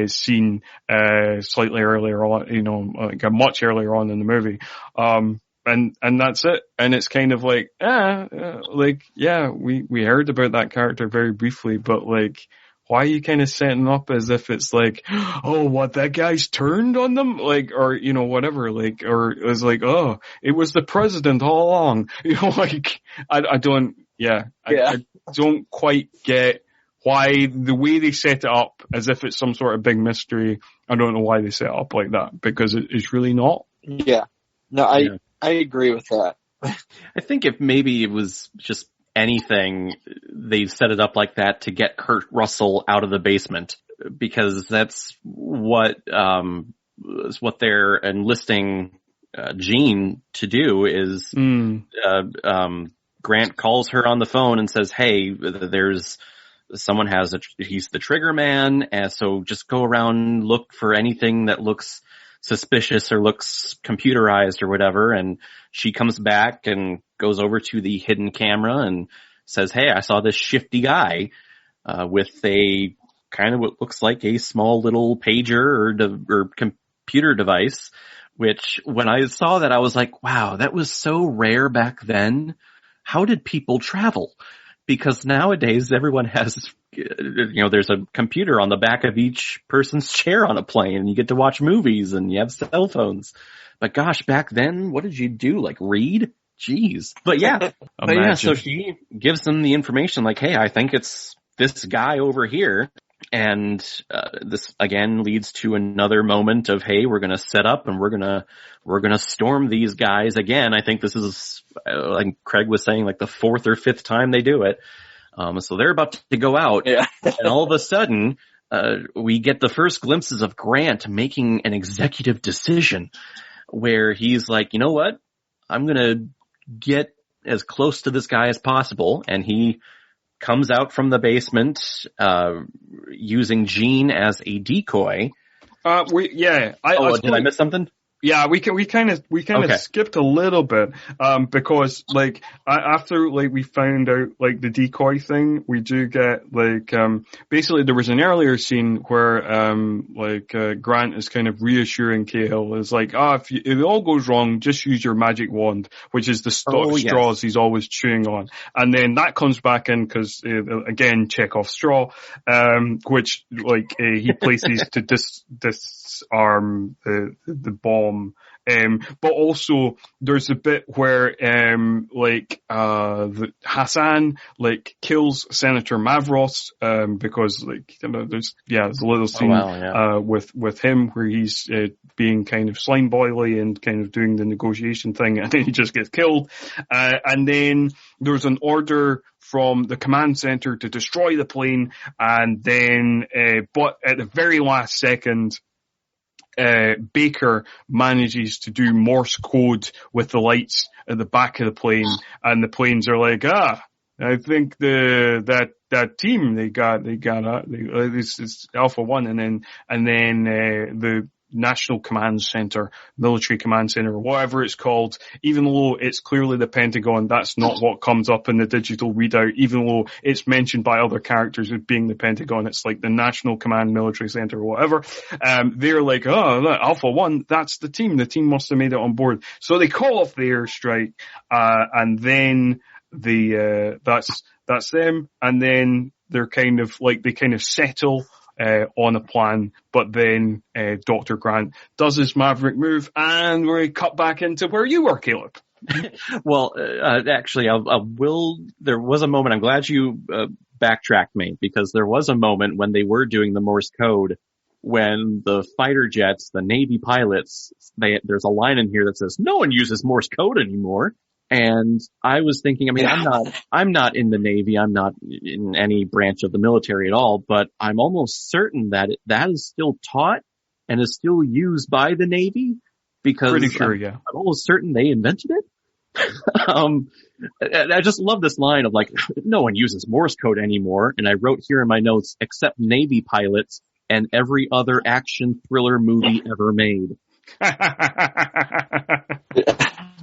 scene slightly earlier on, like much earlier on in the movie. And that's it. And it's kind of like, we heard about that character very briefly, but like, why are you kind of setting up as if it's like, oh, what, that guy's turned on them? Like, or, whatever, like, or it was like, oh, it was the president all along. Like, I don't quite get why the way they set it up as if it's some sort of big mystery. I don't know why they set it up like that, because it's really not. Yeah. No, I agree with that. I think if maybe it was just anything, they set it up like that to get Kurt Russell out of the basement, because that's what they're enlisting Jean to do is Grant calls her on the phone and says, hey, there's someone he's the trigger man, and so just go around, look for anything that looks suspicious or looks computerized or whatever. And she comes back and goes over to the hidden camera and says, hey, I saw this shifty guy with a kind of what looks like a small little pager or computer device, which when I saw that, I was like, wow, that was so rare back then. How did people travel? Because nowadays everyone has, there's a computer on the back of each person's chair on a plane, and you get to watch movies and you have cell phones. But gosh, back then, what did you do? Like read? Jeez. But yeah. So she gives them the information like, hey, I think it's this guy over here. And this again leads to another moment of, hey, we're going to set up and we're going to storm these guys again. I think this is, like Craig was saying, like the fourth or fifth time they do it. So they're about to go out, and all of a sudden, we get the first glimpses of Grant making an executive decision where he's like, you know what? I'm going to get as close to this guy as possible. And he comes out from the basement, using Jean as a decoy. Did I miss something? Yeah, we kind of Okay. skipped a little bit, because like after like we found out like the decoy thing, we do get like, basically there was an earlier scene where, Grant is kind of reassuring Cahill, is like, if it all goes wrong, just use your magic wand, which is the Oh, yes. straws he's always chewing on. And then that comes back in because, again, Chekhov straw, which like, he places to disarm the bomb. But also there's a bit where, Hassan, like, kills Senator Mavros, because, like, there's a little scene, with him where he's, being kind of slime boily and kind of doing the negotiation thing, and then he just gets killed. And then there's an order from the command center to destroy the plane, and then, but at the very last second, Baker manages to do Morse code with the lights at the back of the plane, and the planes are like, I think that team this is Alpha One, and then the National Command Center, Military Command Center, or whatever it's called, even though it's clearly the Pentagon, that's not what comes up in the digital readout, even though it's mentioned by other characters as being the Pentagon. It's like the National Command Military Center or whatever. They're like, look, Alpha One, that's the team. The team must have made it on board. So they call off the airstrike, and then that's them, and then they're kind of like, they kind of settle on a plan, but then Dr. Grant does his maverick move, and we cut back into where you were, Caleb. Well, actually, there was a moment, I'm glad you backtracked me, because there was a moment when they were doing the Morse code, when the fighter jets, the Navy pilots, there's a line in here that says, no one uses Morse code anymore. And I was thinking, I mean, I'm not in the Navy. I'm not in any branch of the military at all, but I'm almost certain that that is still taught and is still used by the Navy, because pretty sure, yeah. I'm almost certain they invented it. I just love this line of like, no one uses Morse code anymore. And I wrote here in my notes, except Navy pilots and every other action thriller movie ever made.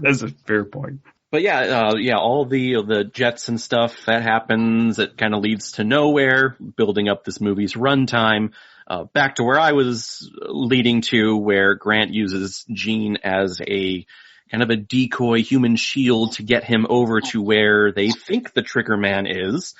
That's a fair point. But all the jets and stuff that happens, it kind of leads to nowhere, building up this movie's runtime. Back to where I was leading to, where Grant uses Gene as a kind of a decoy human shield to get him over to where they think the Trigger Man is.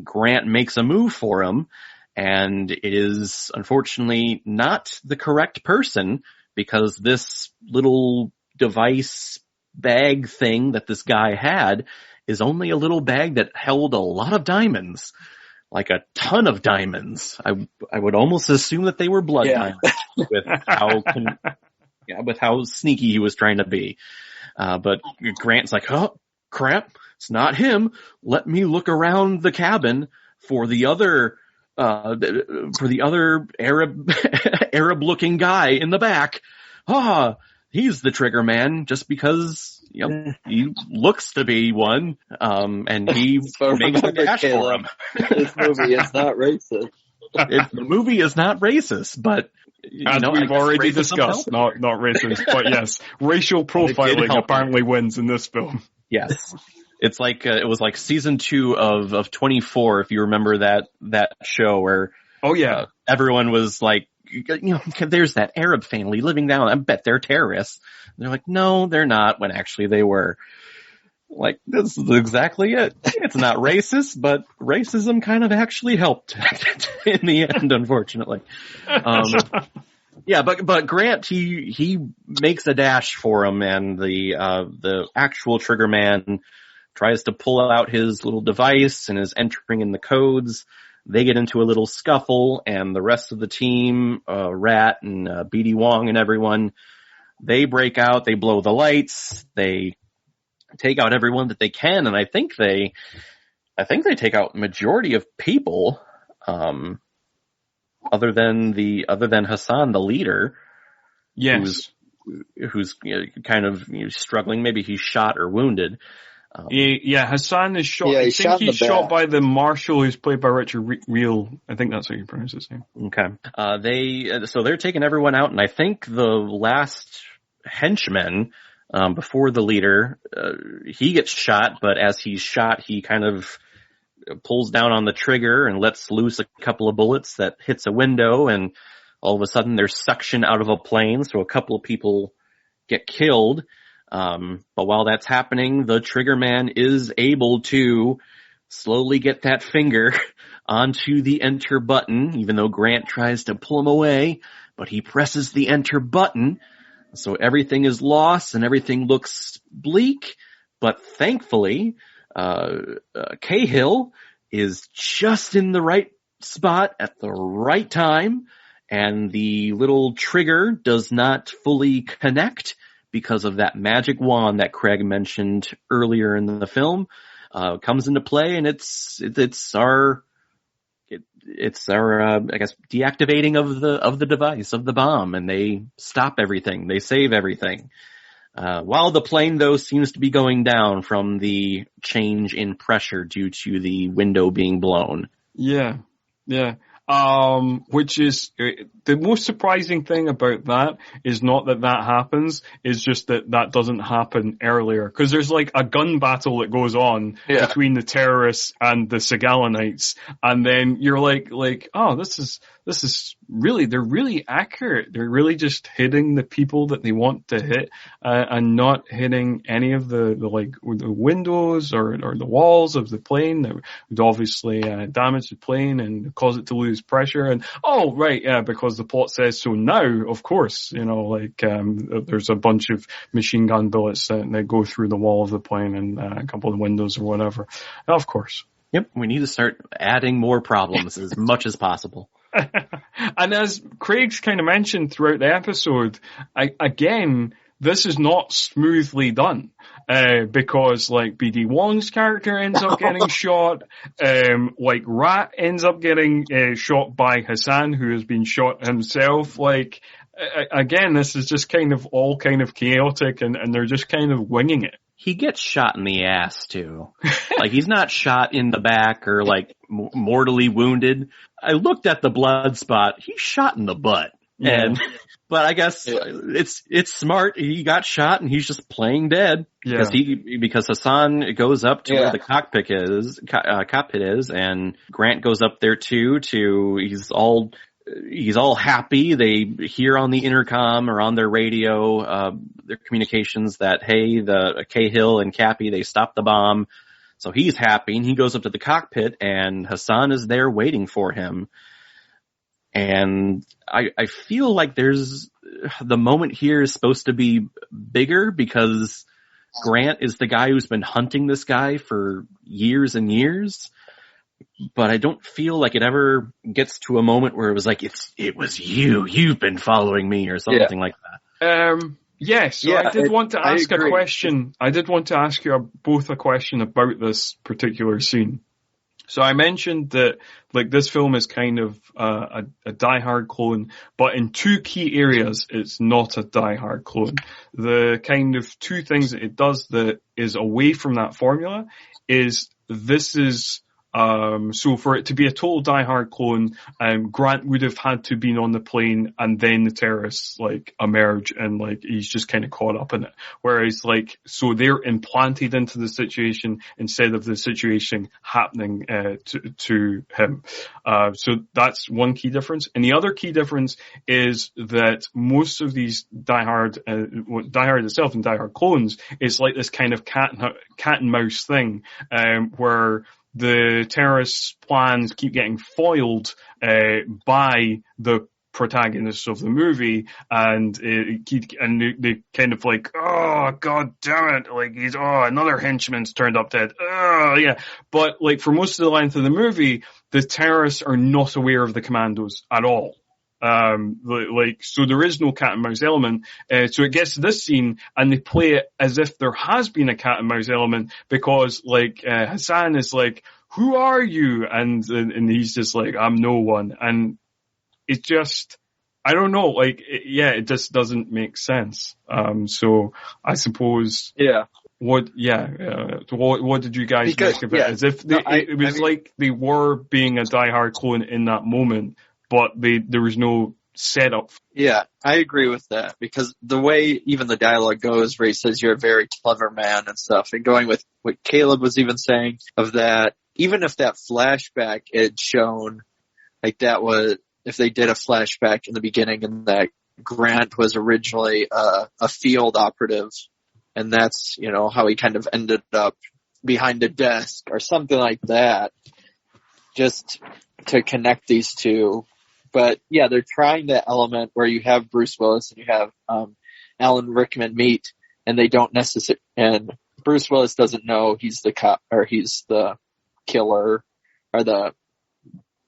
Grant makes a move for him, and it is unfortunately not the correct person, because this little device bag thing that this guy had is only a little bag that held a lot diamonds, like a ton of diamonds. I would almost assume that they were blood diamonds with how sneaky he was trying to be. But Grant's like, oh crap, it's not him. Let me look around the cabin for the other Arab looking guy in the back. He's the Trigger Man, just because, he looks to be one, and he makes a dash for him. This movie is not racist. The movie is not racist, but as we've already discussed, not racist, but yes, racial profiling apparently wins in this film. Yes. It's like, it was like season 2 of 24, if you remember that show where, everyone was like, there's that Arab family living down, I bet they're terrorists. And they're like, no, they're not, when actually they were. Like, this is exactly it. It's not racist, but racism kind of actually helped in the end, unfortunately. But Grant, he makes a dash for him, and the actual Trigger Man tries to pull out his little device and is entering in the codes. They get into a little scuffle, and the rest of the team, Rat and BD Wong and everyone, they break out, they blow the lights, they take out everyone that they can, and I think they take out majority of people, other than Hassan, the leader. Yes. Who's kind of struggling. Maybe he's shot or wounded. Hassan is shot. I think he's shot by the marshal, who's played by Richard Reel. I think that's how you pronounce his name. Okay. They're taking everyone out, and I think the last henchmen, before the leader, he gets shot, but as he's shot, he kind of pulls down on the trigger and lets loose a couple of bullets that hits a window, and all of a sudden there's suction out of a plane, so a couple of people get killed. But while that's happening, the trigger man is able to slowly get that finger onto the enter button, even though Grant tries to pull him away, but he presses the enter button. So everything is lost and everything looks bleak, but thankfully, Cahill is just in the right spot at the right time, and the little trigger does not fully connect because of that magic wand that Craig mentioned earlier in the film. Comes into play, and it's our I guess deactivating of the device, of the bomb, and they stop everything. They save everything. While the plane, though, seems to be going down from the change in pressure due to the window being blown. Yeah. Which is, the most surprising thing about that is not that happens, is just that doesn't happen earlier. Cause there's like a gun battle that goes on between the terrorists and the Segalonites. And then you're like, oh, this is really, they're really accurate. They're really just hitting the people that they want to hit, and not hitting any of the windows or the walls of the plane that would obviously damage the plane and cause it to lose pressure. And because the plot says so now, of course, there's a bunch of machine gun bullets that go through the wall of the plane and a couple of windows or whatever. Of course. Yep, we need to start adding more problems as much as possible. And as Craig's kind of mentioned throughout the episode, again, this is not smoothly done, because BD Wong's character ends up getting shot, Rat ends up getting shot by Hassan, who has been shot himself. Again, this is just all chaotic, and they're just kind of winging it. He gets shot in the ass too. He's not shot in the back or mortally wounded. I looked at the blood spot. He's shot in the butt. Yeah. But I guess it's smart. He got shot and he's just playing dead. Yeah. Because Hassan goes up to where the cockpit is, and Grant goes up there too. He's all happy. They hear on the intercom or on their radio, their communications that, hey, the Cahill and Cappy, they stopped the bomb. So he's happy, and he goes up to the cockpit, and Hassan is there waiting for him. And I feel like the moment here is supposed to be bigger because Grant is the guy who's been hunting this guy for years and years. But I don't feel like it ever gets to a moment where it was it was you've been following me or something like that. Yes. So I did want to ask a question. I did want to ask you both a question about this particular scene. So I mentioned that this film is kind of a Die Hard clone, but in two key areas it's not a Die Hard clone. The kind of two things that it does that is away from that formula is so for it to be a total Die Hard clone, Grant would have had to been on the plane, and then the terrorists emerge, and he's just kind of caught up in it. Whereas so they're implanted into the situation instead of the situation happening to him. So that's one key difference. And the other key difference is that most of these Die Hard itself and Die Hard clones is this kind of cat and mouse thing, where the terrorists' plans keep getting foiled by the protagonists of the movie, and they kind of oh god damn it, another henchman's turned up dead. But for most of the length of the movie, the terrorists are not aware of the commandos at all. So there is no cat and mouse element. So it gets to this scene and they play it as if there has been a cat and mouse element, because Hassan is who are you? And he's just I'm no one. And it just, I don't know, it just doesn't make sense. So I suppose. Yeah. What did you guys think of it? As if they were being a Die Hard clone in that moment, but there was no setup. Yeah, I agree with that, because the way even the dialogue goes, where he says you're a very clever man and stuff, and going with what Caleb was even saying of that, even if that flashback had shown, like that was, if they did a flashback in the beginning and that Grant was originally a field operative, and that's, you know, how he kind of ended up behind a desk or something like that, just to connect these two. But yeah, they're trying that element where you have Bruce Willis and you have Alan Rickman meet, and they don't necessarily, and Bruce Willis doesn't know he's the cop, or he's the killer or the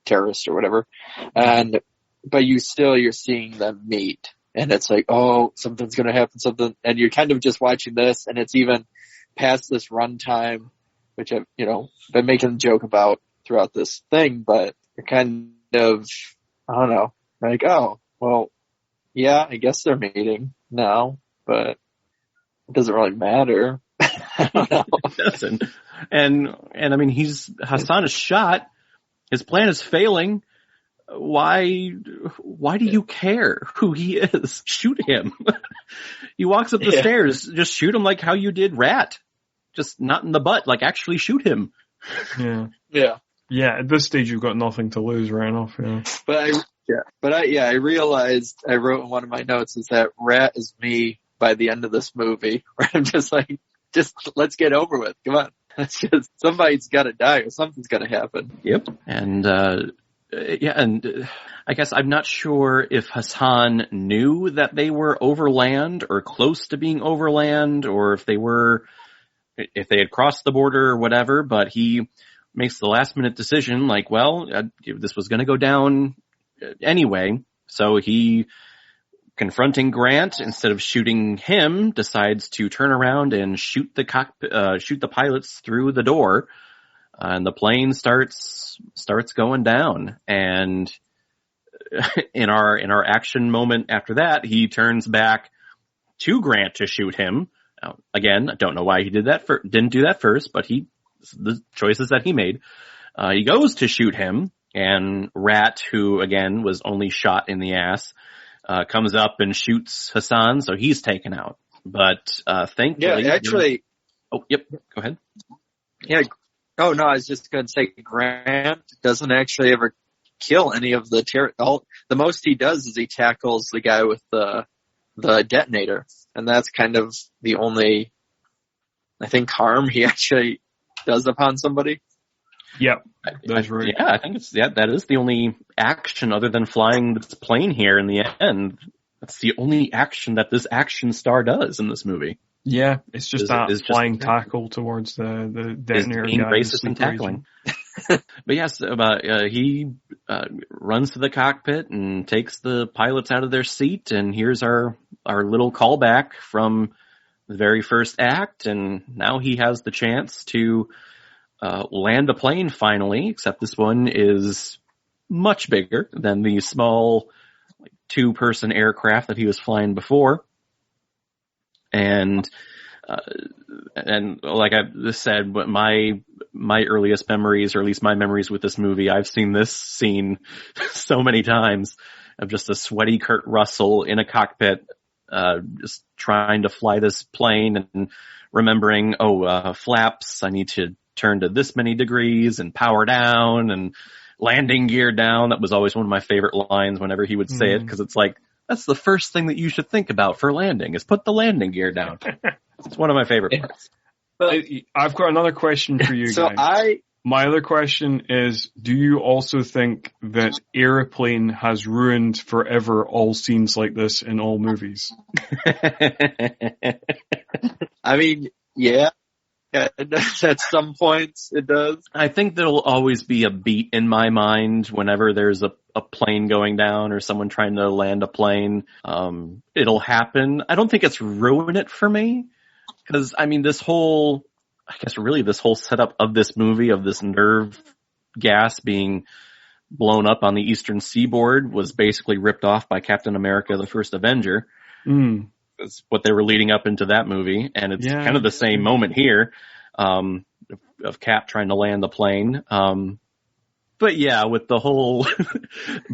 terrorist or whatever. But you're seeing them meet, and it's like, oh, something's going to happen, something. And you're kind of just watching this, and it's even past this runtime, which I've, you know, been making a joke about throughout this thing, but you're kind of, I don't know, like, oh, well, yeah, I guess they're meeting now, but it doesn't really matter. I don't know. It doesn't. And I mean, Hassan is shot. His plan is failing. Why do you care who he is? Shoot him. He walks up the stairs. Just shoot him like how you did Rat. Just not in the butt. Like, actually shoot him. Yeah. Yeah. Yeah, at this stage you've got nothing to lose, right off. Yeah. I realized, I wrote in one of my notes, is that Rat is me by the end of this movie, where I'm just like, let's get over with. Come on. It's just, somebody's got to die or something's got to happen. Yep. And, I guess I'm not sure if Hassan knew that they were overland or close to being overland, or if they had crossed the border or whatever, but he makes the last minute decision, like, well, this was going to go down anyway. So he, confronting Grant, instead of shooting him, decides to turn around and shoot the pilots through the door. And the plane starts going down. And in our action moment after that, he turns back to Grant to shoot him. Now, again, I don't know why he didn't do that first, but the choices that he made. He goes to shoot him, and Rat, who again was only shot in the ass, comes up and shoots Hassan, so he's taken out. But thankfully, yeah, actually. Oh, yep. Go ahead. Yeah. Oh no, I was just going to say Grant doesn't actually ever kill any of the the most he does is he tackles the guy with the detonator, and that's kind of the only, I think, harm he actually does upon somebody. Yep. That's right. Yeah, I think that is the only action other than flying this plane here in the end. That's the only action that this action star does in this movie. Yeah, it's just flying tackle towards the detonator being guy. Racist and tackling. But yes, he runs to the cockpit and takes the pilots out of their seat, and here's our little callback from the very first act, and now he has the chance to land a plane finally, except this one is much bigger than the small, like, 2-person aircraft that he was flying before. And like I said, but my earliest memories, or at least my memories with this movie, I've seen this scene so many times of just a sweaty Kurt Russell in a cockpit, just trying to fly this plane and remembering, flaps, I need to turn to this many degrees and power down and landing gear down. That was always one of my favorite lines whenever he would say it, because it's like, that's the first thing that you should think about for landing, is put the landing gear down. It's one of my favorite parts. I've got another question for you guys. My other question is, do you also think that Airplane has ruined forever all scenes like this in all movies? I mean, yeah. At some points it does. I think there'll always be a beat in my mind whenever there's a plane going down or someone trying to land a plane. It'll happen. I don't think it's ruined it for me, because I mean, this whole setup of this movie, of this nerve gas being blown up on the eastern seaboard, was basically ripped off by Captain America: The First Avenger. That's what they were leading up into that movie, and it's kind of the same moment here, of Cap trying to land the plane. But yeah, with the whole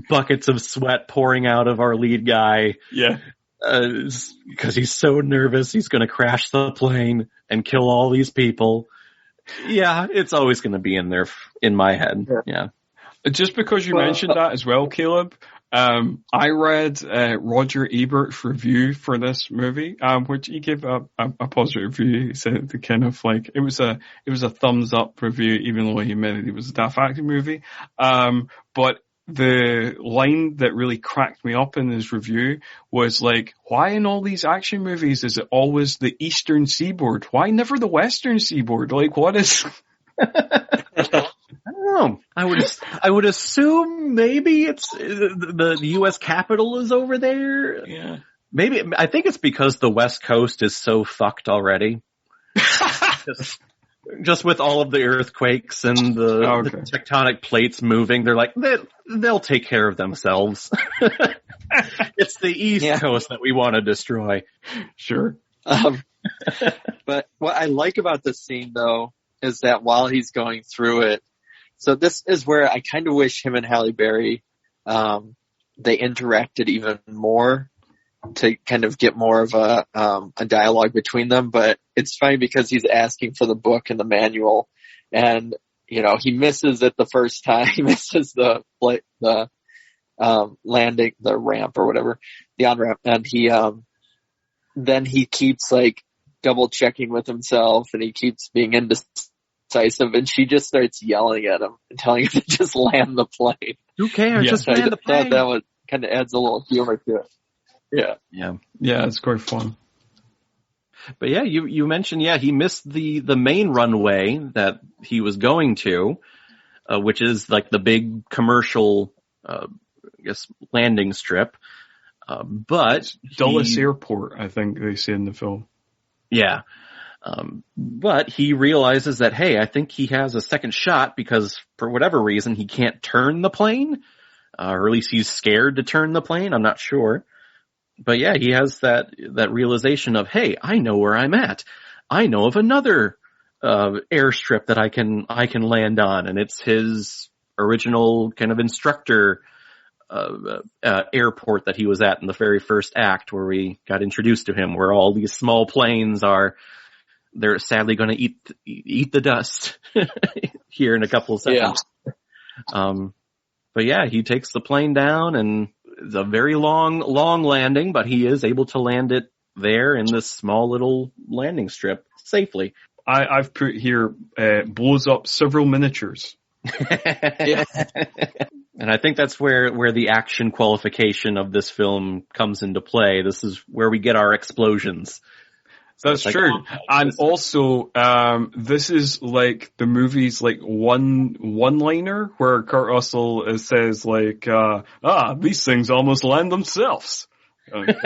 buckets of sweat pouring out of our lead guy. Yeah. Because he's so nervous, he's going to crash the plane and kill all these people. Yeah, it's always going to be in there in my head. Yeah. Just because you mentioned that as well, Caleb, I read Roger Ebert's review for this movie, which he gave a positive review. He said the kind of like it was a thumbs up review, even though he admitted it was a daft action movie. But the line that really cracked me up in his review was like, why in all these action movies is it always the Eastern Seaboard? Why never the Western Seaboard? Like, what is... I don't know. I would assume maybe it's the U.S. Capitol is over there. Yeah. Maybe, I think it's because the West Coast is so fucked already. Just with all of the earthquakes and the tectonic plates moving, they're like, they'll take care of themselves. It's the East Coast that we want to destroy. Sure. But what I like about this scene, though, is that while he's going through it, so this is where I kind of wish him and Halle Berry, they interacted even more to kind of get more of a dialogue between them. But it's funny because he's asking for the book and the manual, and he misses it the first time. He misses the landing, the ramp or whatever, the on-ramp, and then he keeps like double checking with himself, and he keeps being indecisive, and she just starts yelling at him and telling him to just land the plane. Who cares? Just land the plane. That was kind of adds a little humor to it. Yeah, it's quite fun. But yeah, you mentioned, he missed the main runway that he was going to, which is like the big commercial, I guess, landing strip. But Dulles Airport, I think they say in the film. Yeah. But he realizes that, hey, I think he has a second shot because for whatever reason he can't turn the plane, or at least he's scared to turn the plane. I'm not sure. But yeah, he has that realization of, hey, I know where I'm at. I know of another airstrip that I can land on, and it's his original kind of instructor airport that he was at in the very first act, where we got introduced to him, where all these small planes they're sadly going to eat the dust here in a couple of seconds. Yeah. But yeah, he takes the plane down, and it's a very long landing, but he is able to land it there in this small little landing strip safely. I've put here, blows up several miniatures. Yeah. And I think that's where the action qualification of this film comes into play. This is where we get our explosions. That's true. And also, this is like the movie's like one-liner where Kurt Russell says like, these things almost land themselves. And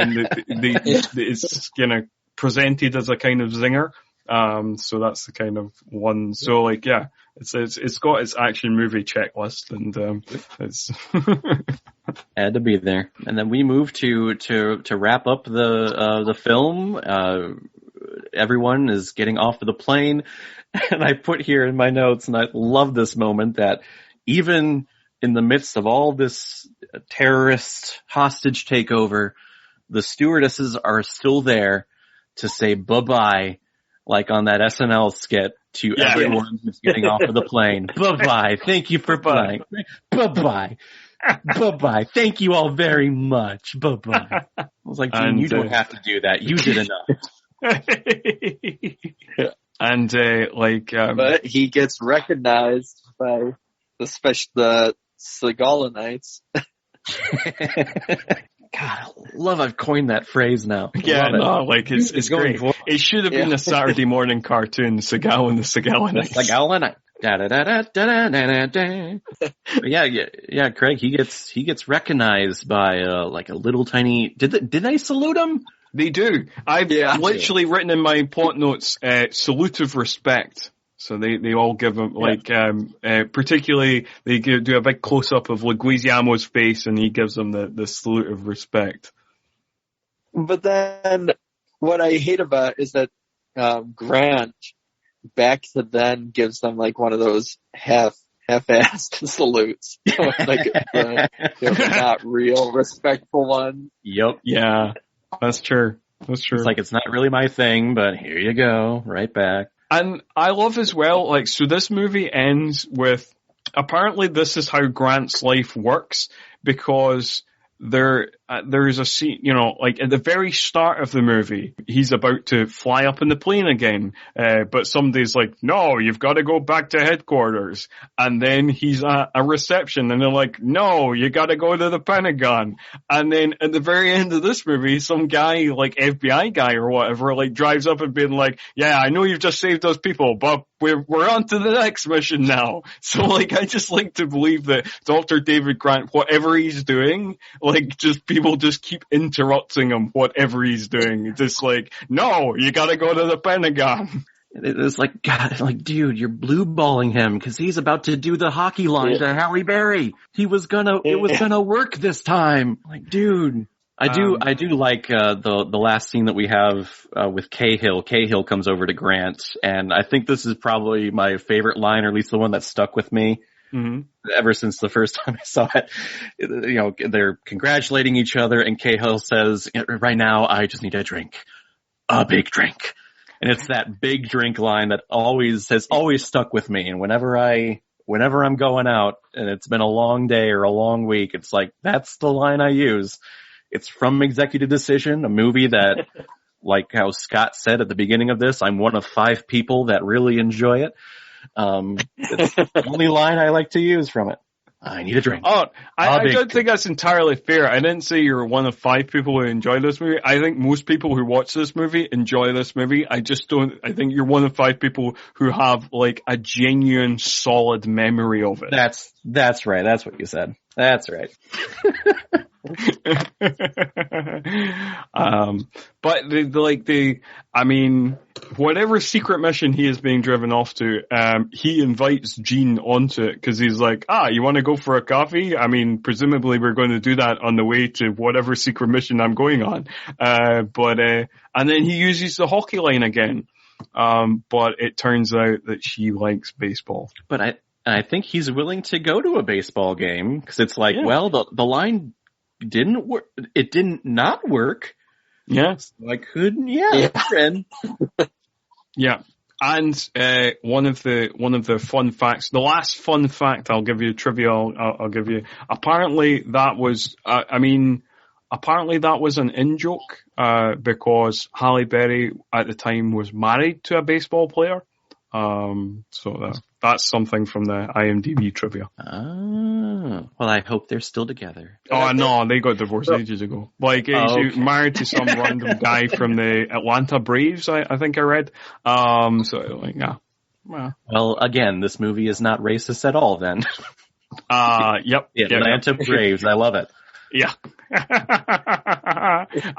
it's kind of presented as a kind of zinger. So that's the kind of one. So like, yeah, it's got its action movie checklist, and it's had to be there. And then we move to wrap up the film. Everyone is getting off of the plane, and I put here in my notes, and I love this moment, that even in the midst of all this terrorist hostage takeover, the stewardesses are still there to say bye-bye, like on that SNL skit, to everyone who's getting off of the plane. Bye-bye. Thank you for flying. Bye-bye. Bye-bye. Thank you all very much. Bye-bye. I was like, Gene, you don't have to do that. You did enough. And but he gets recognized by the Seagalinites. God, I love I've coined that phrase now. Yeah, no, like it's great. It should have been a Saturday morning cartoon, Seagal and the Seagalinites. Seagalinites. Yeah, Craig, he gets recognized by like a little tiny. Did they salute him? They do. I've literally written in my plot notes, salute of respect. So they all give him, particularly they do a big close up of Leguizamo's face, and he gives them the salute of respect. But then what I hate about it is that Grant back to then gives them like one of those half half-assed salutes. Like the not real respectful one. Yep. Yeah, that's true. That's true. It's like, it's not really my thing, but here you go, right back. And I love as well, like, so this movie ends with, apparently this is how Grant's life works, because there's a scene, like at the very start of the movie, he's about to fly up in the plane again, but somebody's like, no, you've got to go back to headquarters. And then he's at a reception and they're like, no, you got to go to the Pentagon. And then at the very end of this movie, some guy, like FBI guy or whatever, like drives up and being like, yeah, I know you've just saved those people, but we're on to the next mission now. So like, I just like to believe that Dr. David Grant, whatever he's doing, like, just people just keep interrupting him, whatever he's doing. Just like, no, you gotta go to the Pentagon. It's like, God, like, dude, you're blue balling him because he's about to do the hockey line to Halle Berry. It was gonna work this time. Like, dude. I do like, the last scene that we have, with Cahill. Cahill comes over to Grant, and I think this is probably my favorite line, or at least the one that stuck with me. Mm-hmm. Ever since the first time I saw it. They're congratulating each other, and Cahill says, right now, I just need a drink. A big drink. And it's that big drink line that has always stuck with me. And whenever I'm going out, and it's been a long day or a long week, it's like, that's the line I use. It's from Executive Decision, a movie that, like how Scott said at the beginning of this, I'm one of 5 people that really enjoy it. It's the only line I like to use from it. I need a drink. Oh, I don't think that's entirely fair. I didn't say you're one of 5 people who enjoy this movie. I think most people who watch this movie enjoy this movie. I think you're one of 5 people who have like a genuine solid memory of it. That's right. That's what you said. That's right. But whatever secret mission he is being driven off to, he invites Gene onto it because he's like, you want to go for a coffee? I mean, presumably we're going to do that on the way to whatever secret mission I'm going on. And then he uses the hockey line again. But it turns out that she likes baseball. But I think he's willing to go to a baseball game because it's like, well, the line didn't work. It didn't not work. Yeah. So I couldn't. Friend. Yeah. And one of the fun facts, the last fun fact I'll give you, trivia I'll give you. Apparently that was an in-joke, because Halle Berry at the time was married to a baseball player. So that's something from the IMDb trivia. Oh, well, I hope they're still together. Oh, no, they got divorced ages ago. Like, she married to some random guy from the Atlanta Braves, I think I read. Well, again, this movie is not racist at all then. Yep. The Atlanta Braves, I love it. Yeah.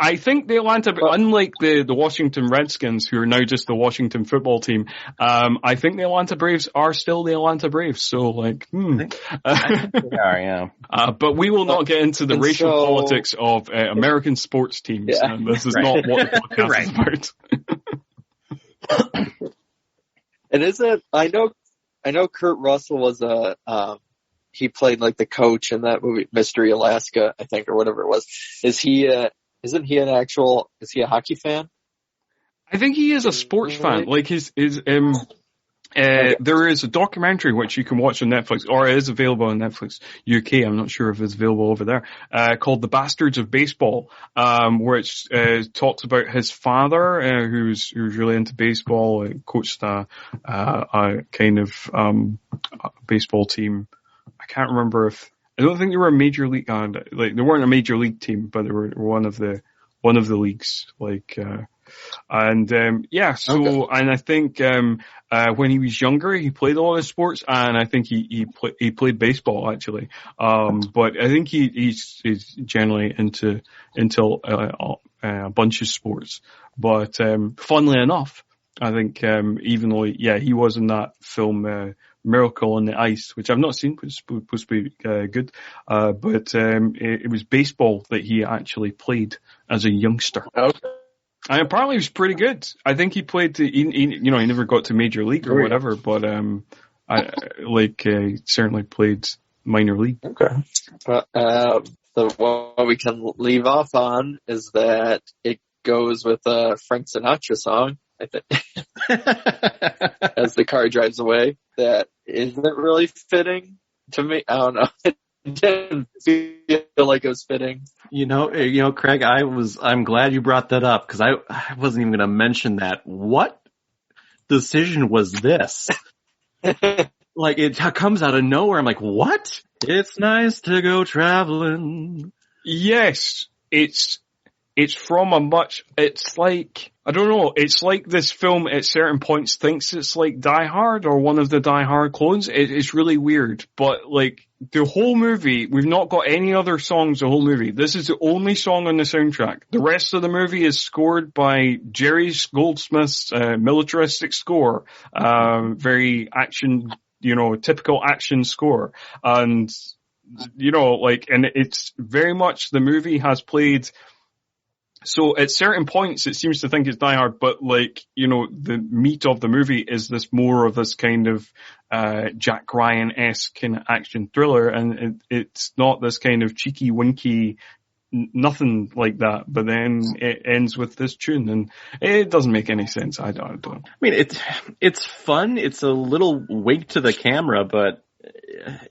I think the Atlanta, unlike the Washington Redskins, who are now just the Washington football team, I think the Atlanta Braves are still the Atlanta Braves. So, I think they are, yeah. But we will not get into the racial politics of American sports teams. Yeah. This is not what the podcast is about. And is it? I know Kurt Russell was he played like the coach in that movie, Mystery Alaska, I think, or whatever it was. Isn't he is he a hockey fan? I think he is a sports fan. Like there is a documentary which you can watch on Netflix, or it is available on Netflix UK. I'm not sure if it's available over there, called The Bastards of Baseball, which talks about his father, who's really into baseball, coached a kind of baseball team. I can't remember I don't think they were a major league, they weren't a major league team, but they were one of the leagues, and I think, when he was younger, he played a lot of sports, and I think he played baseball actually. But I think he's generally into a bunch of sports. But, funnily enough, I think, even though, he was in that film, Miracle on the Ice, which I've not seen, which is supposed to be good. But it was baseball that he actually played as a youngster. Okay. And apparently he was pretty good. I think he played he never got to Major League or whatever, but certainly played minor league. Okay. So what we can leave off on is that it goes with a Frank Sinatra song, I think, as the car drives away. That isn't really fitting to me. I don't know. It didn't feel like it was fitting. You know, Craig, I'm glad you brought that up because I wasn't even going to mention that. What decision was this? Like, it comes out of nowhere. I'm like, what? It's nice to go traveling. Yes, it's from it's like, I don't know, it's like this film at certain points thinks it's like Die Hard or one of the Die Hard clones. It's really weird, but like the whole movie, we've not got any other songs the whole movie. This is the only song on the soundtrack. The rest of the movie is scored by Jerry Goldsmith's militaristic score, very action, typical action score. And, and it's very much the movie has played. So at certain points it seems to think it's Die Hard, but the meat of the movie is this more of this kind of, Jack Ryan-esque kind of action thriller, and it's not this kind of cheeky winky, nothing like that, but then it ends with this tune, and it doesn't make any sense. I don't. I mean, it's fun. It's a little wink to the camera, but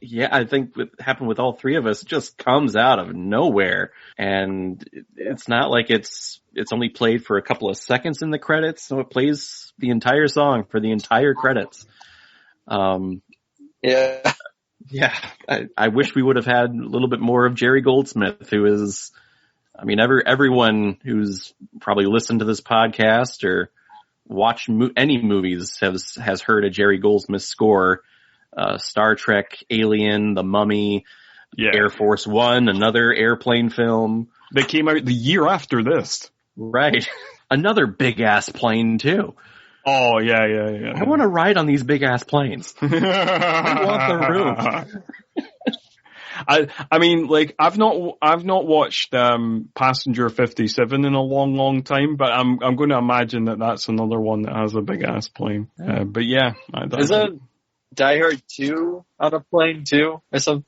yeah, I think what happened with all three of us just comes out of nowhere, and it's not like it's only played for a couple of seconds in the credits, so it plays the entire song for the entire credits. Yeah, I wish we would have had a little bit more of Jerry Goldsmith, who is, I mean, everyone who's probably listened to this podcast or watched any movies has heard a Jerry Goldsmith score. Star Trek, Alien, The Mummy, Air Force One, another airplane film. They came out the year after this. Right. Another big ass plane too. Oh, yeah. I want to ride on these big ass planes. I want the room. I mean, like, I've not watched, Passenger 57 in a long, long time, but I'm going to imagine that that's another one that has a big ass plane. But yeah. Isn't Die Hard 2 on a plane too? Or something?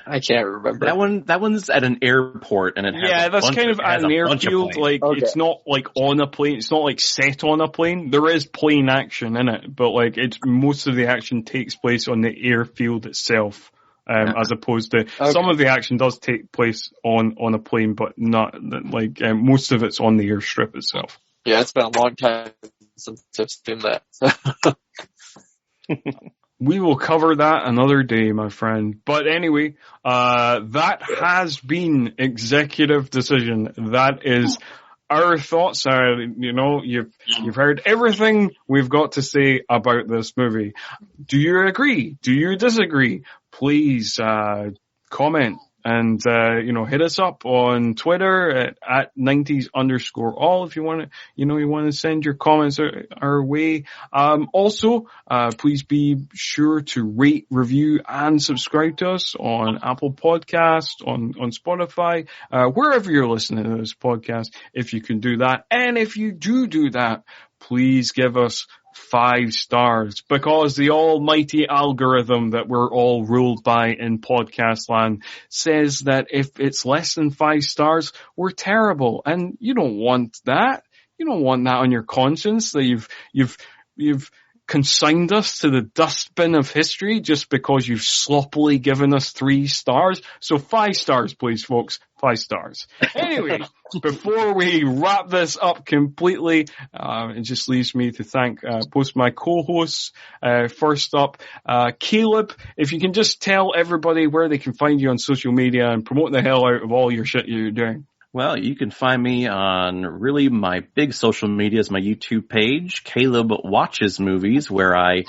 I can't remember. That one's at an airport, and that's kind of at an airfield. Like, okay. It's not like on a plane. It's not like set on a plane. There is plane action in it, but like most of the action takes place on the airfield itself, as opposed to some of the action does take place on a plane, but not like most of it's on the airstrip itself. Yeah, it's been a long time since I've seen that. We will cover that another day, my friend. But anyway, that has been Executive Decision. That is our thoughts. You've heard everything we've got to say about this movie. Do you agree? Do you disagree? Please, comment. And, hit us up on Twitter at 90s_all if you want to send your comments our way. Also, please be sure to rate, review, and subscribe to us on Apple Podcasts, on Spotify, wherever you're listening to this podcast, if you can do that. And if you do that, please give us 5 stars, because the almighty algorithm that we're all ruled by in podcast land says that if it's less than 5 stars, we're terrible. And you don't want that. You don't want that on your conscience, that you've consigned us to the dustbin of history just because you've sloppily given us 3 stars. So 5 stars, please, folks. 5 stars. Anyway, before we wrap this up completely, it just leaves me to thank both my co-hosts. First up, Caleb, if you can just tell everybody where they can find you on social media and promote the hell out of all your shit you're doing. Well, you can find me on really my big social media is my YouTube page, Caleb Watches Movies, where I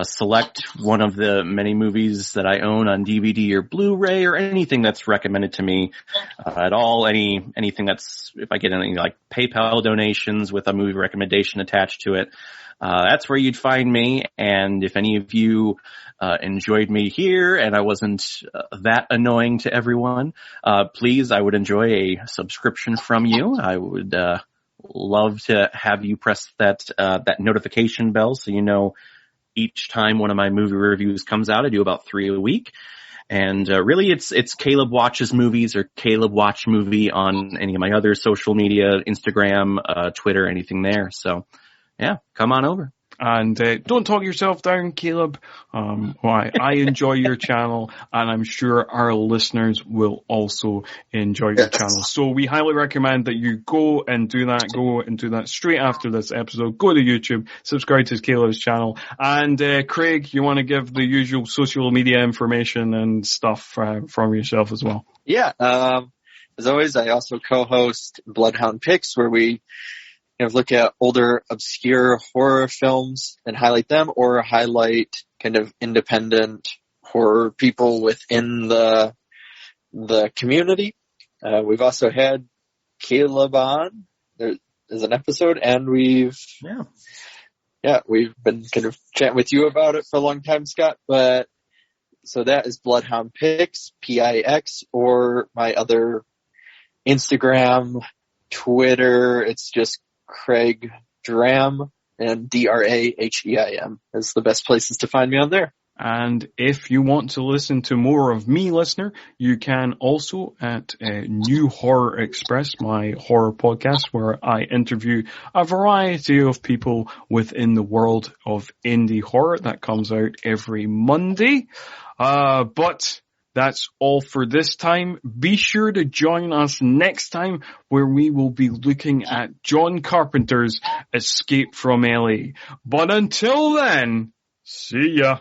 select one of the many movies that I own on DVD or Blu-ray or anything that's recommended to me at all. Anything that's, if I get anything like PayPal donations with a movie recommendation attached to it, that's where you'd find me. And if any of you enjoyed me here and I wasn't that annoying to everyone, please, I would enjoy a subscription from you. I would love to have you press that notification bell so you know each time one of my movie reviews comes out. I do about 3 a week. And really, it's Caleb Watches Movies or Caleb Watch Movie on any of my other social media, Instagram, Twitter, anything there. So, yeah, come on over. And don't talk yourself down, Caleb. I enjoy your channel, and I'm sure our listeners will also enjoy your channel. So we highly recommend that you go and do that straight after this episode. Go to YouTube, subscribe to Caleb's channel. And Craig, you want to give the usual social media information and stuff from yourself as well? Yeah. As always, I also co-host Bloodhound Picks, where we look at older, obscure horror films and highlight them, or highlight kind of independent horror people within the community. We've also had Caleb on. There's an episode, and we've been kind of chatting with you about it for a long time, Scott. But so that is Bloodhound Picks, PIX, or my other Instagram, Twitter. It's just Craig Dram, and DRAHEIM is the best places to find me on there. And if you want to listen to more of me, listener, you can also at New Horror Express, my horror podcast, where I interview a variety of people within the world of indie horror. That comes out every Monday. But that's all for this time. Be sure to join us next time, where we will be looking at John Carpenter's Escape from LA. But until then, see ya.